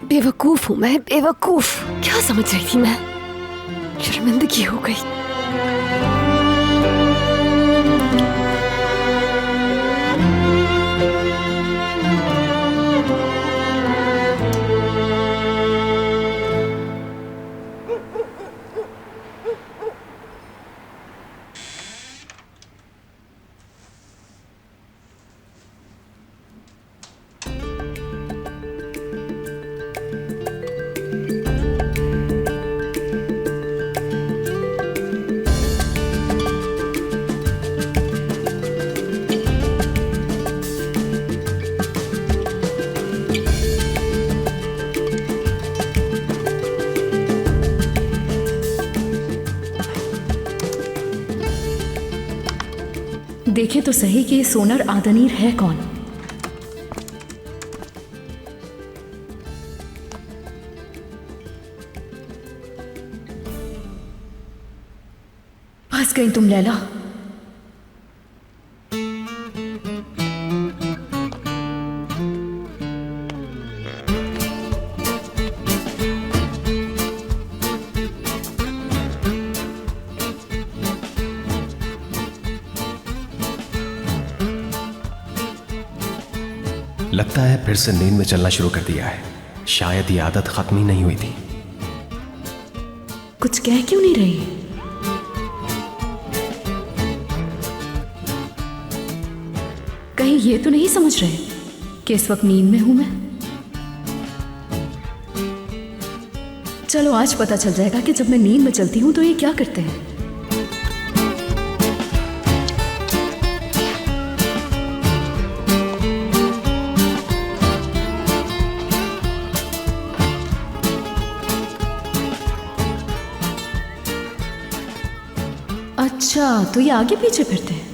बेवकूफ हूं मैं, बेवकूफ। क्या समझ रही थी मैं? शर्मिंदगी हो गई। देखें तो सही कि ये सोनर आदनीर है कौन। फंस गई तुम लैला। लगता है फिर से नींद में चलना शुरू कर दिया है। शायद ये आदत खत्म ही नहीं हुई थी। कुछ कह क्यों नहीं रही? कहीं ये तो नहीं समझ रहे कि इस वक्त नींद में हूं मैं? चलो आज पता चल जाएगा कि जब मैं नींद में चलती हूं तो ये क्या करते हैं। अच्छा, तो ये आगे पीछे फिरते हैं।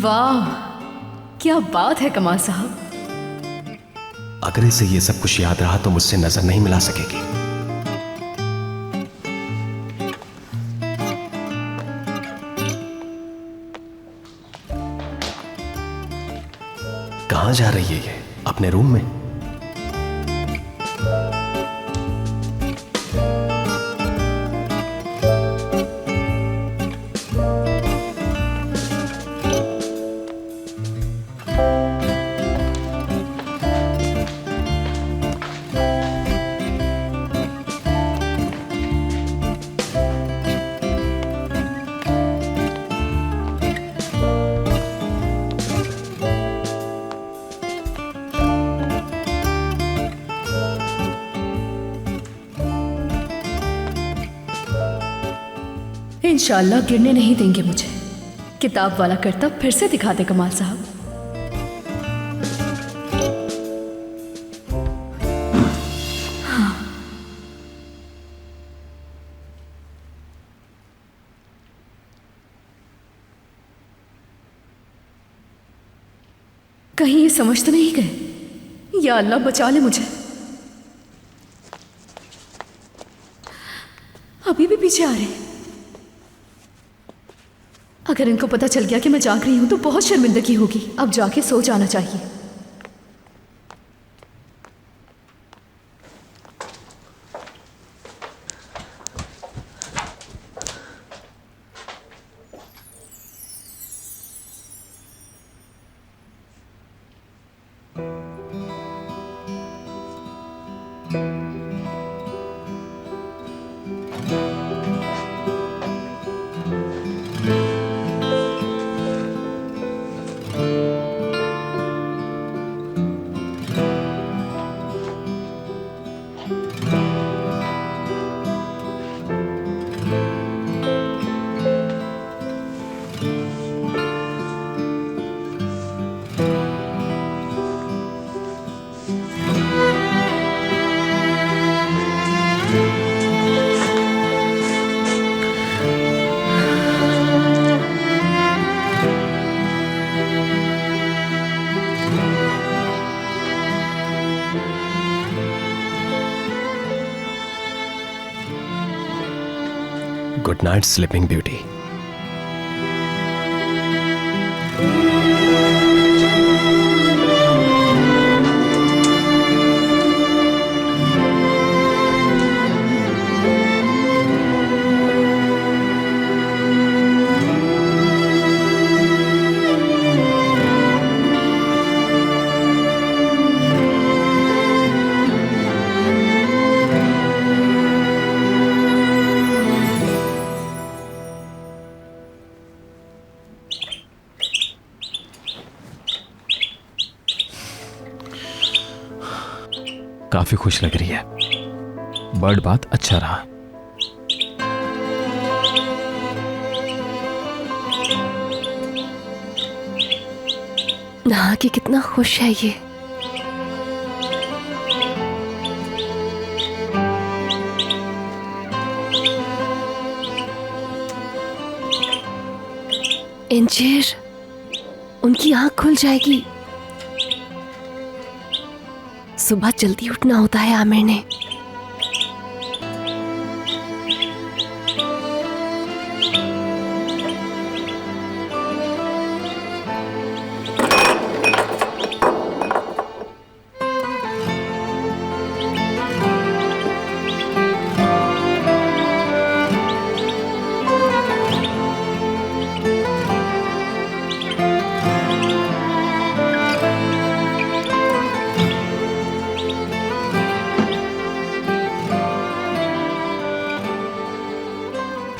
वाह, क्या बात है कमाल साहब। अगर इसे ये सब कुछ याद रहा तो मुझसे नजर नहीं मिला सकेगी। कहां जा रही है ये? अपने रूम में? इंशाल्लाह गिरने नहीं देंगे मुझे। किताब वाला करतब फिर से दिखा दे कमाल साहब। हाँ। कहीं ये समझ तो नहीं गए? या अल्लाह बचा ले मुझे। अभी भी पीछे आ रहे हैं। अगर इनको पता चल गया कि मैं जाग रही हूं तो बहुत शर्मिंदगी होगी। अब जाके सो जाना चाहिए। Good night sleeping beauty. काफी खुश लग रही है। बर्ड बात अच्छा रहा। नहा के कितना खुश है ये। इंजीर, उनकी आंख खुल जाएगी। सुबह जल्दी उठना होता है आमिर ने।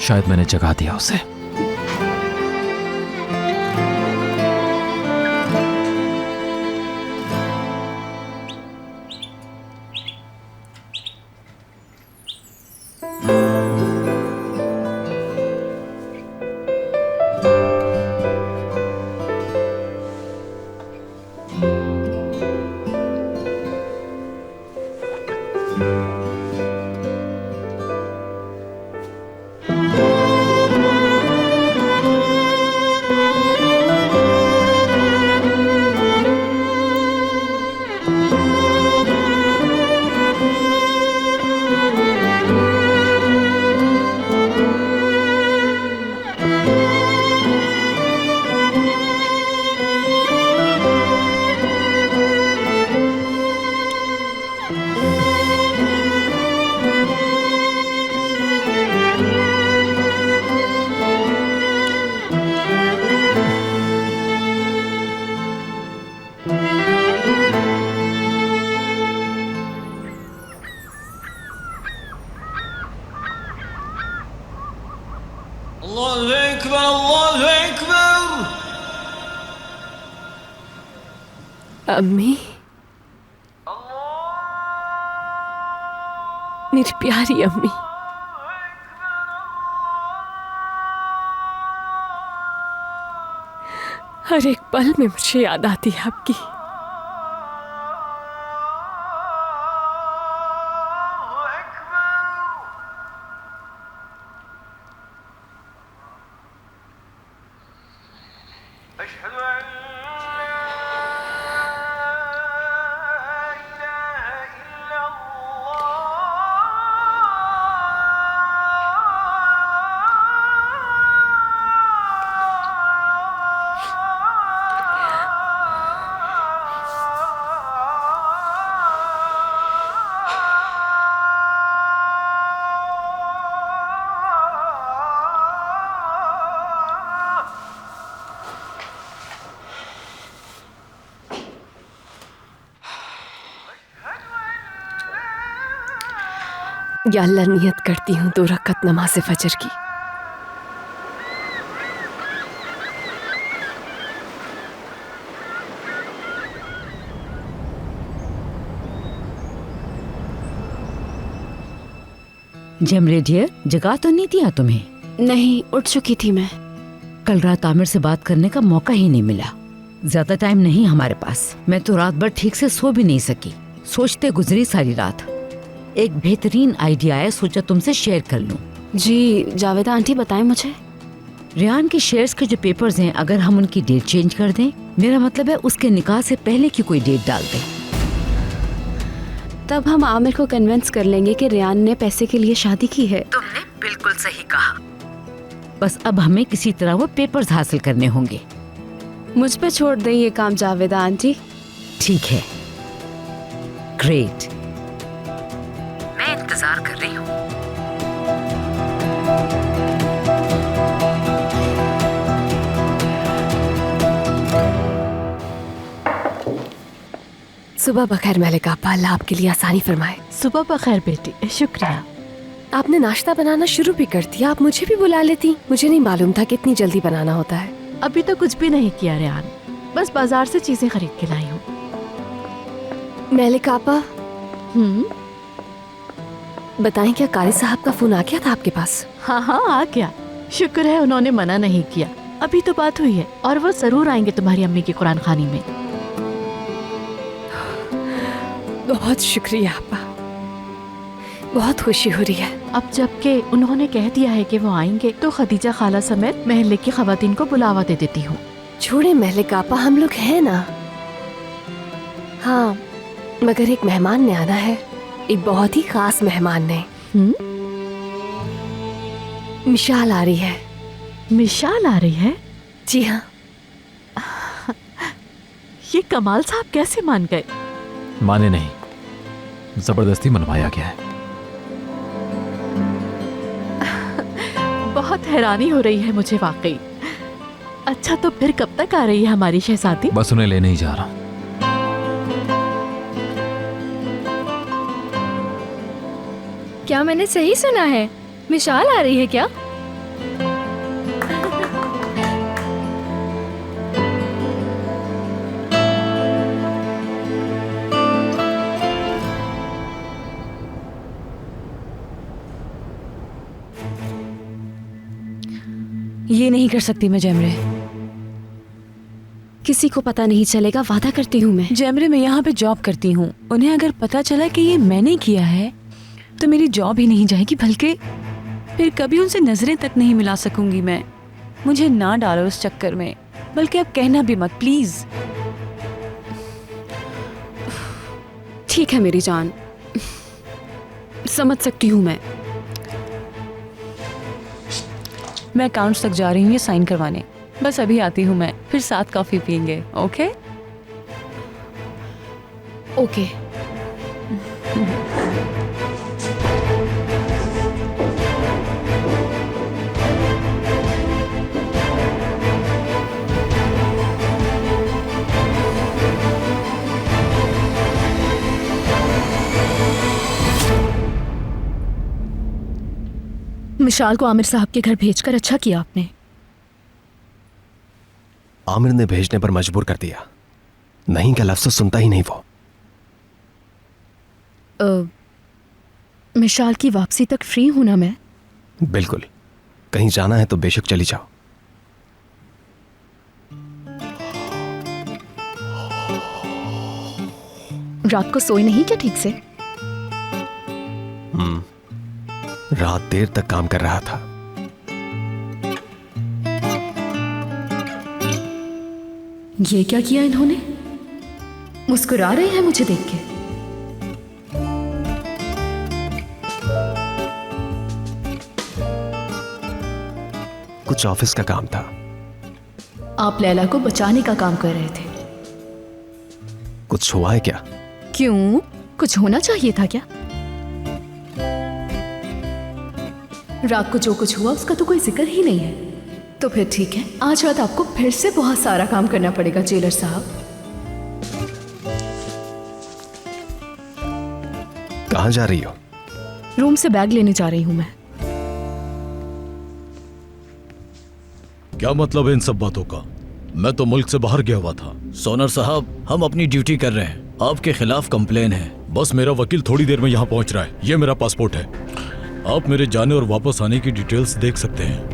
शायद मैंने जगा दिया उसे। अम्मी, मेरी प्यारी अम्मी, हर एक पल में मुझे याद आती है आपकी। या अल्लाह नियत करती हूँ 2 रकात नमाज फजर की। जमरे डियर, जगा तो नहीं दिया तुम्हें? नहीं, उठ चुकी थी मैं। कल रात आमिर से बात करने का मौका ही नहीं मिला। ज्यादा टाइम नहीं हमारे पास। मैं तो रात भर ठीक से सो भी नहीं सकी, सोचते गुजरी सारी रात। एक बेहतरीन आइडिया है, सोचा तुमसे शेयर कर लूं। जी जावेदा आंटी, बताएं मुझे। रेहान के शेयर्स के जो पेपर्स हैं, अगर हम उनकी डेट चेंज कर दें, मेरा मतलब है उसके निकाह से पहले की कोई डेट डाल दें, तब हम आमिर को कन्विंस कर लेंगे कि रेहान ने पैसे के लिए शादी की है। तुमने बिल्कुल सही कहा। बस अब हमें किसी तरह वो पेपर्स हासिल करने होंगे। मुझ पे छोड़ दें ये काम जावेदा आंटी। ठीक है, ग्रेट। मैं इंतजार कर रही हूँ। सुबह बखैर मलिक आपा, अल्लाह आपके लिए आसानी फरमाए। सुबह बखैर बेटी, शुक्रिया। आपने नाश्ता बनाना शुरू भी कर दिया, आप मुझे भी बुला लेती। मुझे नहीं मालूम था कि इतनी जल्दी बनाना होता है। अभी तो कुछ भी नहीं किया रेहान, बस बाजार से चीजें खरीद के लाई हूँ। मलिक आपा, बताएं क्या कारी साहब का फोन आ गया था आपके पास? हाँ हाँ आ गया, शुक्र है उन्होंने मना नहीं किया। अभी तो बात हुई है और वो जरूर आएंगे तुम्हारी अम्मी की कुरान खानी में। बहुत शुक्रिया आपा, बहुत खुशी हो रही है। अब जबकि उन्होंने कह दिया है कि वो आएंगे, तो खदीजा खाला समेत महल्ले की खवातीन को बुलावा दे देती हूँ। छोड़े मलिक आपा, हम लोग हैं ना। हाँ, मगर एक मेहमान ने आना है, एक बहुत ही खास मेहमान ने। मिशाल आ रही है। मिशाल आ रही है? जी हाँ। ये कमाल साहब कैसे मान गए? माने नहीं, जबरदस्ती मनवाया गया है। बहुत हैरानी हो रही है मुझे वाकई। अच्छा तो फिर कब तक आ रही है हमारी शहजादी? बस उन्हें लेने ही जा रहा हूँ। क्या मैंने सही सुना है? मिशाल आ रही है क्या? ये नहीं कर सकती मैं जमरे, किसी को पता नहीं चलेगा, वादा करती हूँ मैं। जमरे, मैं यहाँ पे जॉब करती हूँ, उन्हें अगर पता चला कि ये मैंने किया है तो मेरी जॉब ही नहीं जाएगी, बल्कि फिर कभी उनसे नजरें तक नहीं मिला सकूंगी मैं। मुझे ना डालो उस चक्कर में, बल्कि अब कहना भी मत प्लीज। ठीक है मेरी जान, समझ सकती हूँ मैं अकाउंट्स तक जा रही हूँ ये साइन करवाने, बस अभी आती हूँ मैं, फिर साथ कॉफी पियेंगे। Okay okay. मिशाल को आमिर साहब के घर भेजकर अच्छा किया आपने। आमिर ने भेजने पर मजबूर कर दिया, नहीं का लफ्ज़ सुनता ही नहीं वो। मिशाल की वापसी तक फ्री हूं ना मैं? बिल्कुल, कहीं जाना है तो बेशक चली जाओ। रात को सोए नहीं क्या ठीक से? रात देर तक काम कर रहा था। ये क्या किया इन्होंने? मुस्कुरा रहे हैं मुझे देख के। कुछ ऑफिस का काम था। आप लैला को बचाने का काम कर रहे थे? कुछ हुआ है क्या? क्यों, कुछ होना चाहिए था क्या? रात को जो कुछ हुआ उसका तो कोई जिक्र ही नहीं है। तो फिर ठीक है, आज रात आपको फिर से बहुत सारा काम करना पड़ेगा जेलर साहब। कहाँ जा रही हो? रूम से बैग लेने जा रही हूँ मैं। क्या मतलब है इन सब बातों का? मैं तो मुल्क से बाहर गया हुआ था। सोनर साहब, हम अपनी ड्यूटी कर रहे हैं। आपके खिलाफ कंप्लेन है। बस मेरा वकील थोड़ी देर में यहाँ पहुँच रहा है। ये मेरा पासपोर्ट है। आप मेरे जाने और वापस आने की डिटेल्स देख सकते हैं।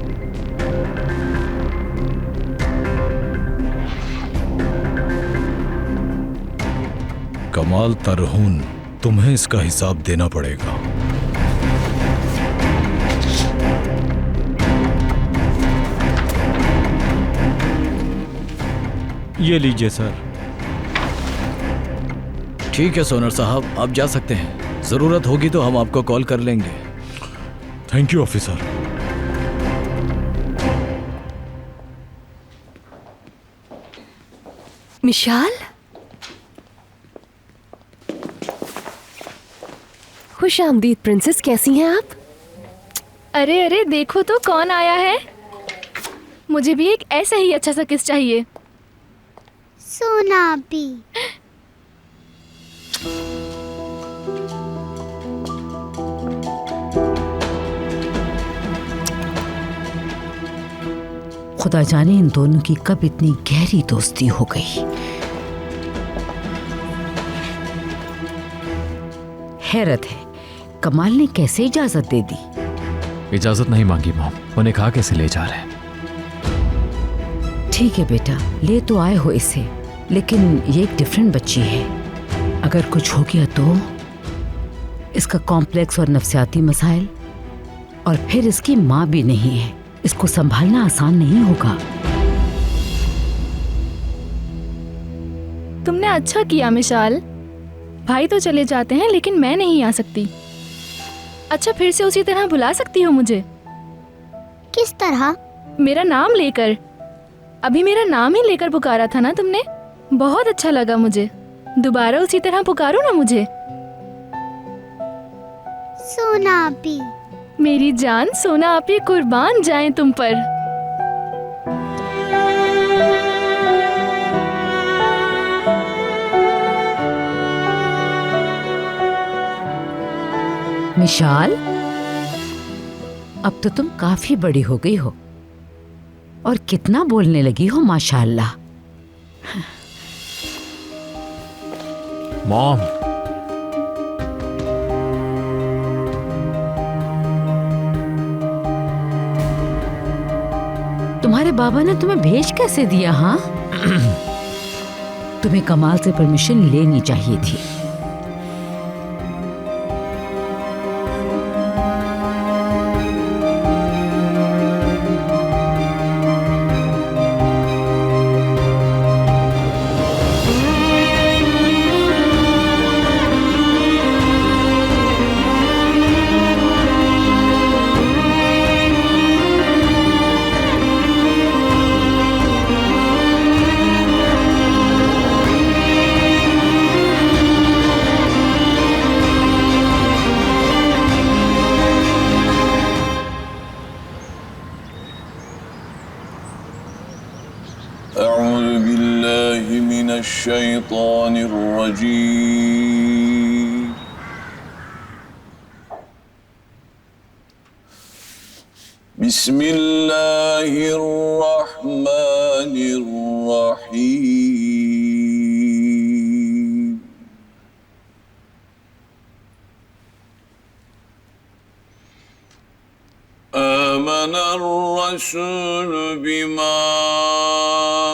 कमाल तरहून, तुम्हें इसका हिसाब देना पड़ेगा। ये लीजिए सर। ठीक है सोनर साहब, आप जा सकते हैं। जरूरत होगी तो हम आपको कॉल कर लेंगे। Thank you officer. मिशाल, खुश आमदीद प्रिंसेस, कैसी हैं आप? अरे अरे देखो तो कौन आया है। मुझे भी एक ऐसा ही अच्छा सा किस चाहिए। सोना भी। खुदा जाने इन दोनों की कब इतनी गहरी दोस्ती हो गई। हैरत है, कमाल ने कैसे इजाजत दे दी? इजाजत नहीं मांगी मॉम, उन्हें कहा कैसे ले जा रहे हैं। ठीक है बेटा, ले तो आए हो इसे, लेकिन ये एक डिफरेंट बच्ची है। अगर कुछ हो गया तो इसका कॉम्प्लेक्स और नफ्सियाती मसाइल, और फिर इसकी माँ भी नहीं है। इसको संभालना आसान नहीं होगा। तुमने अच्छा किया मिशाल। भाई तो चले जाते हैं लेकिन मैं नहीं आ सकती। अच्छा, फिर से उसी तरह बुला सकती हो मुझे? किस तरह? मेरा नाम लेकर। अभी मेरा नाम ही लेकर पुकारा था ना तुमने। बहुत अच्छा लगा मुझे। दोबारा उसी तरह पुकारो ना मुझे। सोना भी। मेरी जान, सोना आपी कुर्बान जाएं तुम पर। मिशाल, अब तो तुम काफी बड़ी हो गई हो और कितना बोलने लगी हो माशाअल्लाह। मॉम, तुम्हारे बाबा ने तुम्हें भेज कैसे दिया? हाँ तुम्हें कमाल से परमिशन लेनी चाहिए थी। शैतानिर्रजीम। बिस्मिल्लाहिर्रहमानिर्रहीम। आमनर रसूल बिमा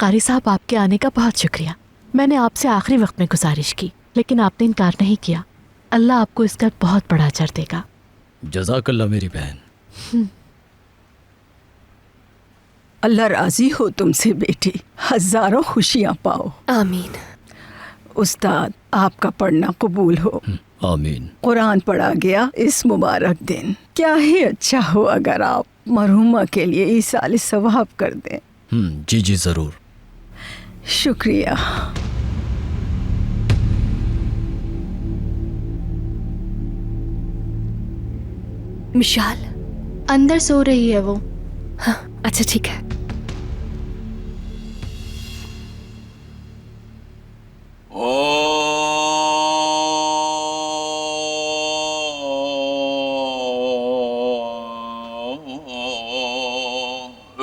कारी साहब, आपके आने का बहुत शुक्रिया। मैंने आपसे आखिरी वक्त में गुजारिश की लेकिन आपने इनकार नहीं किया। अल्लाह आपको इसका बहुत बड़ा अजर देगा। जज़ाकल्लाह मेरी बहन। अल्लाह राजी हो तुमसे बेटी, हजारों खुशियाँ पाओ। आमीन। उस्ताद, आपका पढ़ना कबूल हो। आमीन। कुरान पढ़ा गया इस मुबारक दिन। क्या ही अच्छा हो अगर आप मरहुमा के लिए ईसाल सवाब कर दें। जी जी जरूर। शुक्रिया। मिशाल अंदर सो रही है वो। हाँ, अच्छा ठीक है।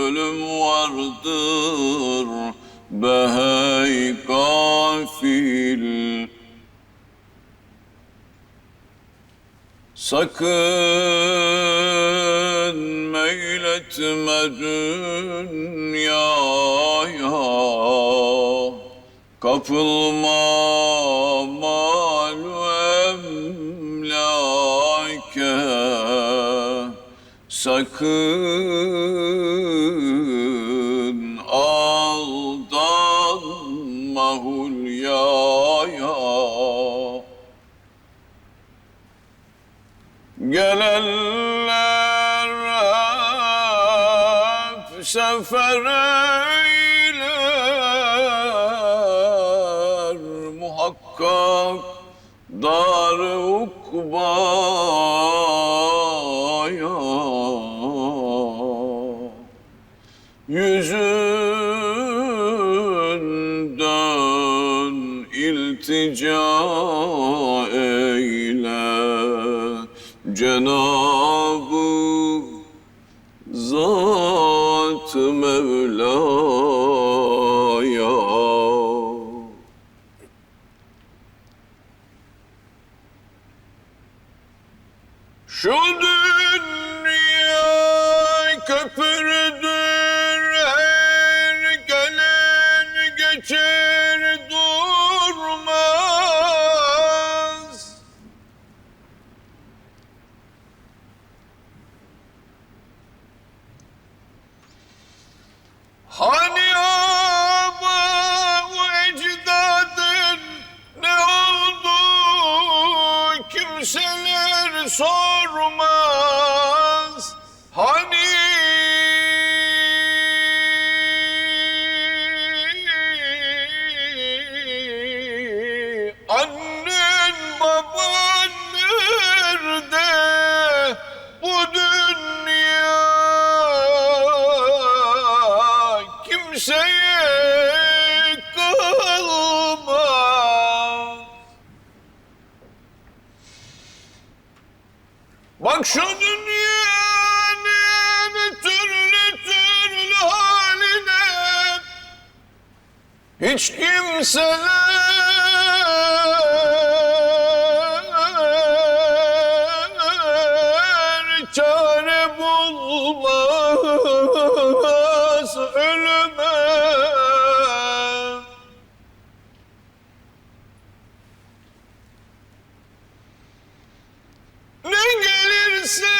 Ölüm vardır behey gafil, sakın meyletme dünyaya, kapılma malu emlake, sakın aldanma hulyaya. Gelenler hep sefer eyler, muhakkak dar-ı ukbaya. Yüzünden iltica eyle Cenab-ı Zat Mevla'ya. Şu dünya köprüdür, her gelen geçer durmaz. sormaz hani annen baban nerede bu dünya kimseye kalmaz. Bak şu dünyanın türlü türlü haline hiç kimseler çare bulmaz ölüme. Ne gelirse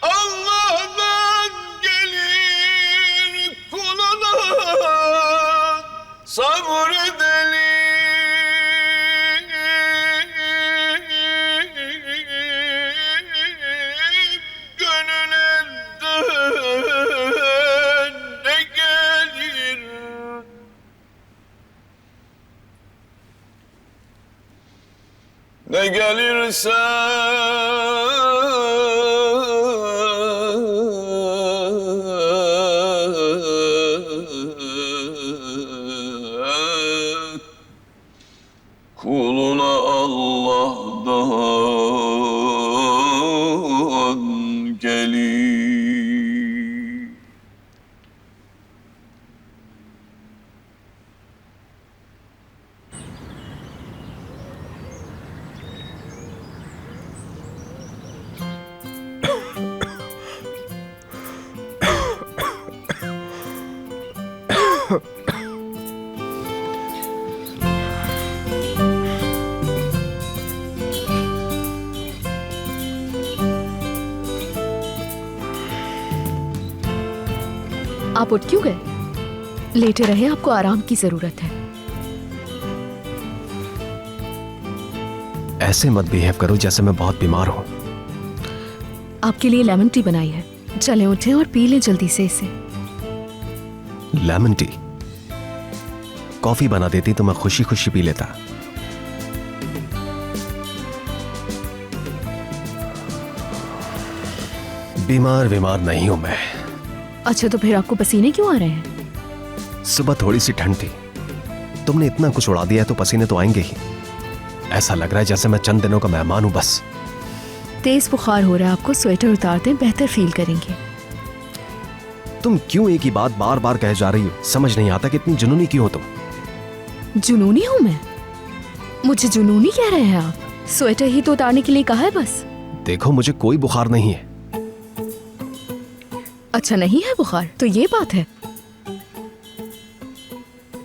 Allah'tan gelir kuluna sabredelim gönül elden ne gelir. Ne gelirse kuluna Allah'tan gelir. आप उठ क्यों गए? लेटे रहे, आपको आराम की जरूरत है। ऐसे मत बिहेव करो जैसे मैं बहुत बीमार हूं। आपके लिए लेमन टी बनाई है, चलें उठें और पी लें जल्दी से इसे। Lemon tea? कॉफी बना देती तो मैं खुशी खुशी पी लेता। बीमार नहीं हूं मैं। अच्छा, तो फिर आपको पसीने क्यों आ रहे हैं? सुबह थोड़ी सी ठंड थी, तुमने इतना कुछ उड़ा दिया है तो पसीने तो आएंगे ही। ऐसा लग रहा है जैसे मैं चंद दिनों का मेहमान हूं बस। तेज बुखार हो रहा है आपको, स्वेटर उतार दें, बेहतर फील करेंगे। तुम क्यों एक ही बात बार बार कहे जा रही हो? समझ नहीं आता कि इतनी जुनूनी क्यों हो तुम। जुनूनी हूं मैं? मुझे जुनूनी कह रहे हैं आप? स्वेटर ही तो उतारने के लिए कहा है बस। देखो, मुझे कोई बुखार नहीं है। अच्छा, नहीं है बुखार तो ये बात है।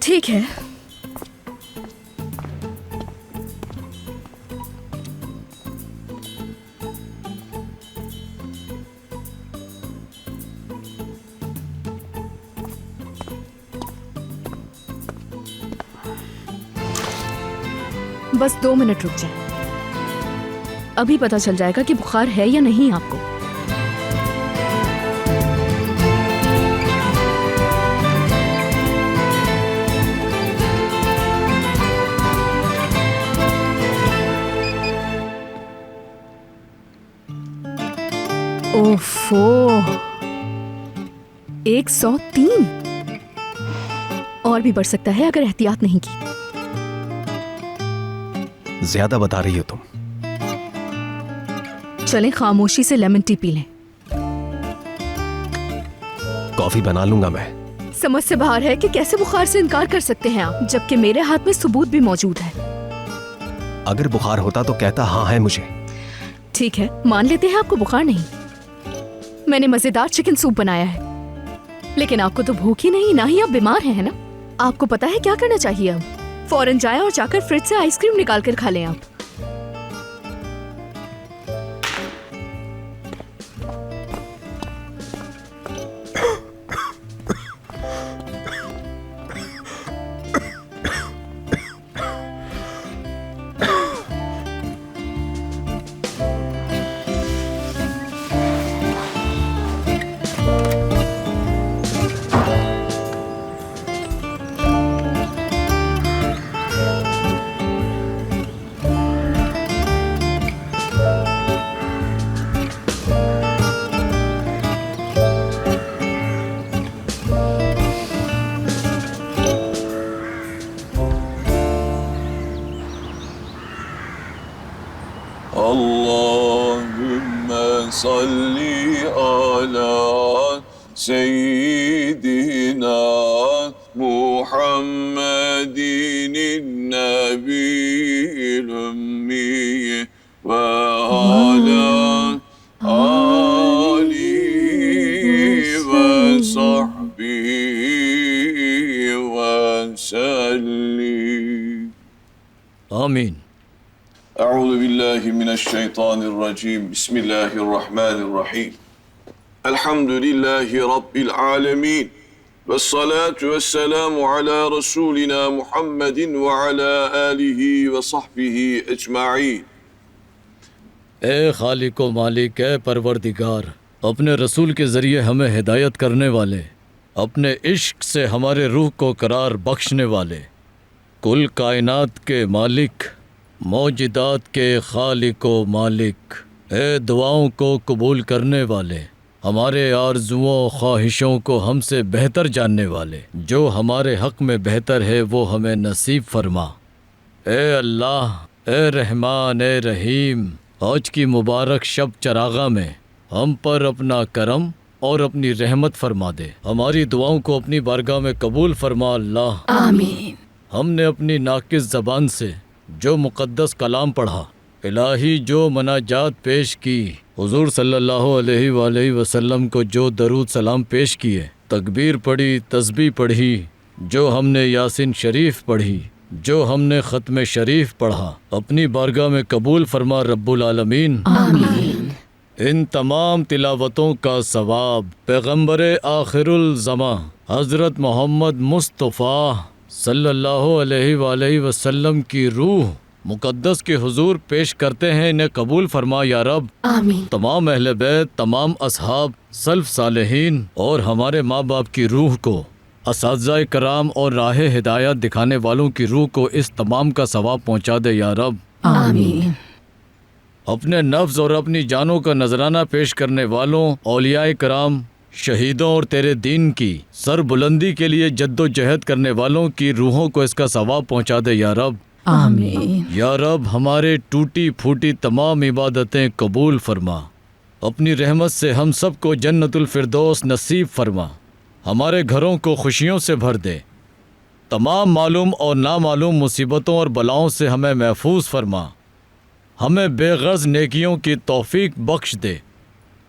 ठीक है, बस 2 मिनट रुक जाए, अभी पता चल जाएगा कि बुखार है या नहीं आपको। ओफो, 103 और भी बढ़ सकता है अगर एहतियात नहीं की। ज्यादा बता रही हो तुम। चलें खामोशी से लेमन टी पी लें। कॉफी बना लूंगा मैं। समझ से बाहर है कि कैसे बुखार से इनकार कर सकते हैं आप, जबकि मेरे हाथ में सबूत भी मौजूद है। अगर बुखार होता तो कहता हाँ है मुझे। ठीक है, मान लेते हैं आपको बुखार नहीं। मैंने मजेदार चिकन सूप बनाया है, लेकिन आपको तो भूख ही नहीं, ना ही आप बीमार हैं, है ना? आपको पता है क्या करना चाहिए अब? फौरन जाएं और जाकर फ्रिज से आइसक्रीम निकाल कर खा लें आप। Allahümme salli ala seyyidina Muhammedin nebiyil ümmiyi ve ala alihi ve sahbihi ve sellim. आमीन। Euzu billahi mineşşeytanirracim. Bismillahirrahmanirrahim. Elhamdülillahi Rabbil alemin. Vessalatu vesselamu ala Resulina Muhammedin ve ala alihi ve sahbihi ecma'in. ए खालिक व मालिक ए परवरदिगार, अपने रसूल के ज़रिए हमें हिदायत करने वाले, अपने इश्क से हमारे रूह को करार बख्शने वाले, कुल कायनात के मालिक, मौजूदात के खालिक व मालिक, ए दुआओं को कबूल करने वाले, हमारे आरजुओं ख्वाहिशों को हमसे बेहतर जानने वाले, जो हमारे हक़ में बेहतर है वो हमें नसीब फरमा। ए अल्लाह, ए रहमान, ए रहीम, आज की मुबारक शब चरागा में हम पर अपना करम और अपनी रहमत फरमा दे। हमारी दुआओं को अपनी बारगाह में कबूल फरमा अल्लाह। आमीन। हमने अपनी नाकिस ज़बान से जो मुक़द्दस कलाम पढ़ा, इलाही जो मनाजात पेश की, हुज़ूर सल्लल्लाहु अलैहि वसल्लम को जो दरूद सलाम पेश किए, तकबीर पढ़ी, तस्बीह पढ़ी, जो हमने यासीन शरीफ पढ़ी, जो हमने ख़त्म शरीफ पढ़ा, अपनी बारगाह में कबूल फरमा रब्बुल आलमीन। आमीन। इन तमाम तिलावतों का सवाब पैगम्बर आखिरुल ज़मा हज़रत मोहम्मद मुस्तफ़ा सल्लल्लाहु अलैहि वसल्लम की रूह मुक़द्दस के हुजूर पेश करते हैं, इन्हें कबूल फरमा या रब। आमीन। तमाम अहले बैत, तमाम असहाब, सल्फ़ सालेहीन और हमारे माँ बाप की रूह को, असातिज़ाए कराम और राह हिदायत दिखाने वालों की रूह को इस तमाम का सवाब पहुँचा दे या रब। आमीन। अपने नफ्स और अपनी जानों का नजराना पेश करने वालों, औलियाए कराम, शहीदों और तेरे दीन की सर बुलंदी के लिए जद्दोजहद करने वालों की रूहों को इसका सवाब पहुँचा दे या रब। आमीन। या रब, हमारे टूटी फूटी तमाम इबादतें कबूल फरमा, अपनी रहमत से हम सबको जन्नतुल फिरदौस नसीब फरमा, हमारे घरों को खुशियों से भर दे, तमाम मालूम और नामालूम मुसीबतों और बलाओं से हमें महफूज फरमा, हमें बेगर्ज नेकियों की तौफीक बख्श दे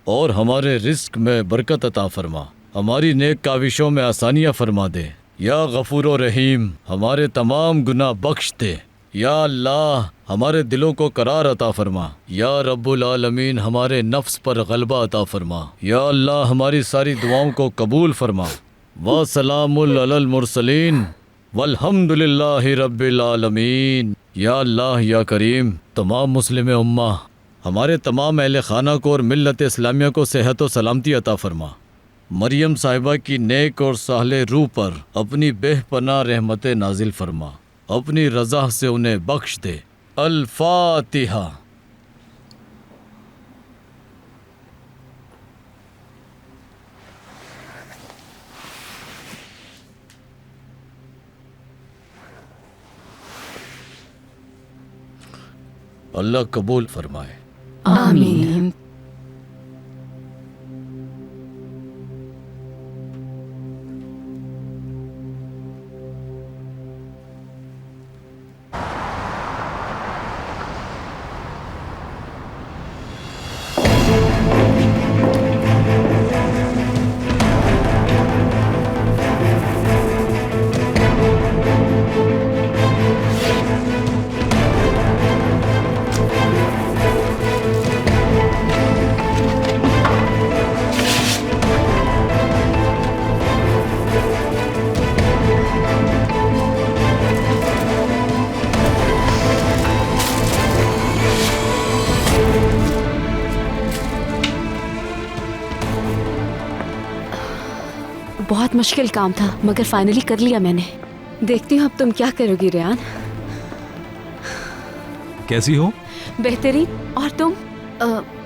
और हमारे रिस्क में बरकत अता फरमा, हमारी नेक काविशों में आसानियाँ फरमा दे। या गफूर व रहीम, हमारे तमाम गुनाह बख्श दे। या अल्लाह, हमारे दिलों को करार अता फरमा। या रब्बुल आलमीन, हमारे नफ्स पर गलबा अता फरमा। या अल्लाह, हमारी सारी दुआओं को कबूल फरमा। व सलामुल अलल मुरसलीन वल्हम्दुलिल्लाहि रब्बिल आलमीन। या अल्लाह, या करीम, तमाम मुस्लिम उम्मा, हमारे तमाम अहले खाना को और मिल्लत इस्लामिया को सेहत व सलामती अता फरमा। मरियम साहिबा की नेक और साहले रूह पर अपनी बेहपनाह रहमत नाजिल फरमा, अपनी रज़ा से उन्हें बख्श दे। अल फातिहा। अल्लाह कबूल फरमाए। आमीन। बहुत मुश्किल काम था मगर फाइनली कर लिया मैंने। देखती हूँ अब तुम क्या करोगी रेयान। कैसी हो? बेहतरीन। और तुम?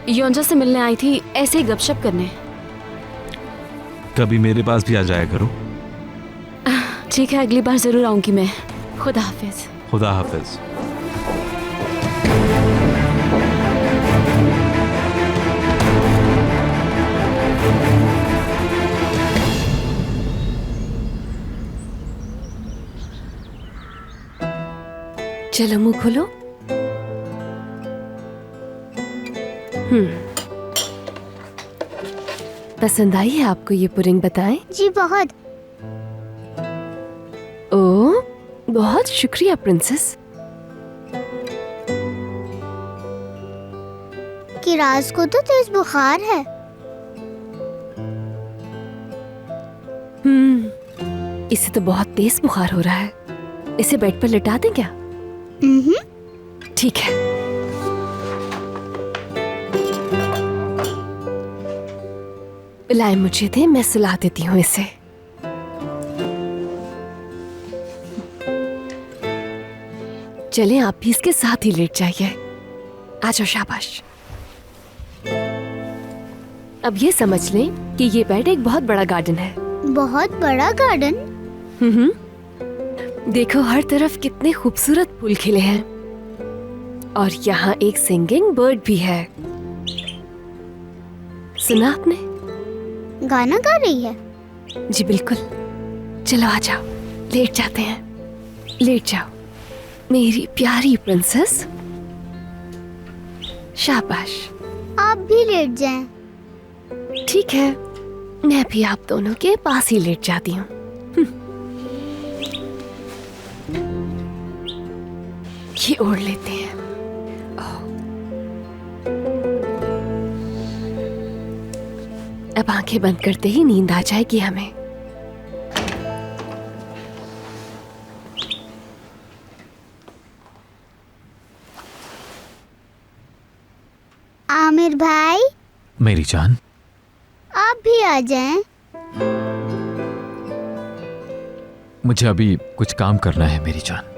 योंजा से मिलने आई थी, ऐसे ही गपशप करने। कभी मेरे पास भी आ जाया करो। ठीक है, अगली बार जरूर आऊंगी मैं। खुदा हाफिज। खुदा हाफिज। चलो मुंह खोलो। पसंद आई है आपको ये पुडिंग? बताएं। जी बहुत। ओह, बहुत शुक्रिया प्रिंसेस। किराज को तो तेज बुखार है। इसे तो बहुत तेज बुखार हो रहा है। इसे बेड पर लिटा दें क्या? ठीक है। लाए मुझे दे, मैं सुला देती हूँ इसे। चलें, आप भी इसके साथ ही लेट जाइए। आ जाओ, शाबाश। अब ये समझ लें कि ये बेड एक बहुत बड़ा गार्डन है। बहुत बड़ा गार्डन? देखो हर तरफ कितने खूबसूरत फूल खिले हैं, और यहाँ एक सिंगिंग बर्ड भी है। सुना आपने? गाना गा रही है? जी बिल्कुल। चलो आ जाओ, लेट जाते हैं। लेट जाओ मेरी प्यारी प्रिंसेस। शाबाश। आप भी लेट जाएं। ठीक है, मैं भी आप दोनों के पास ही लेट जाती हूँ। ये ओढ़ लेते हैं। अब आंखें बंद करते ही नींद आ जाएगी हमें। आमिर भाई, मेरी जान, आप भी आ जाएं। मुझे अभी कुछ काम करना है मेरी जान।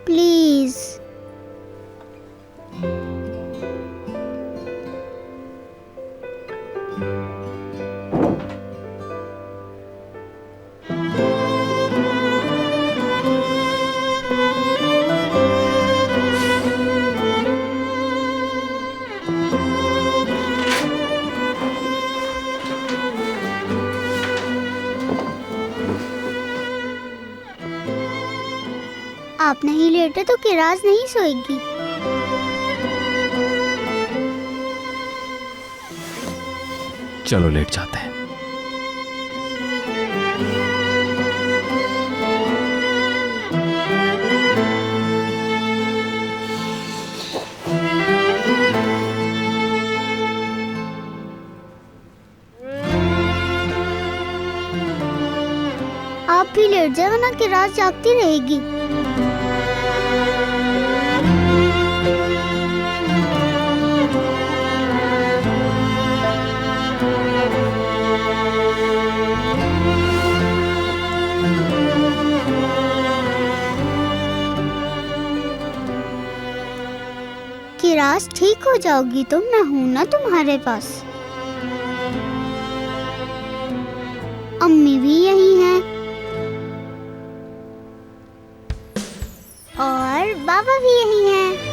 प्लीज। आप नहीं लेटे तो किराज नहीं सोएगी। चलो लेट जाते हैं। आप भी लेट जाए वरना किराज जागती रहेगी। किराज ठीक हो जाओगी तुम, मैं हूं ना तुम्हारे पास। अम्मी भी यही हैं और बाबा भी यही हैं।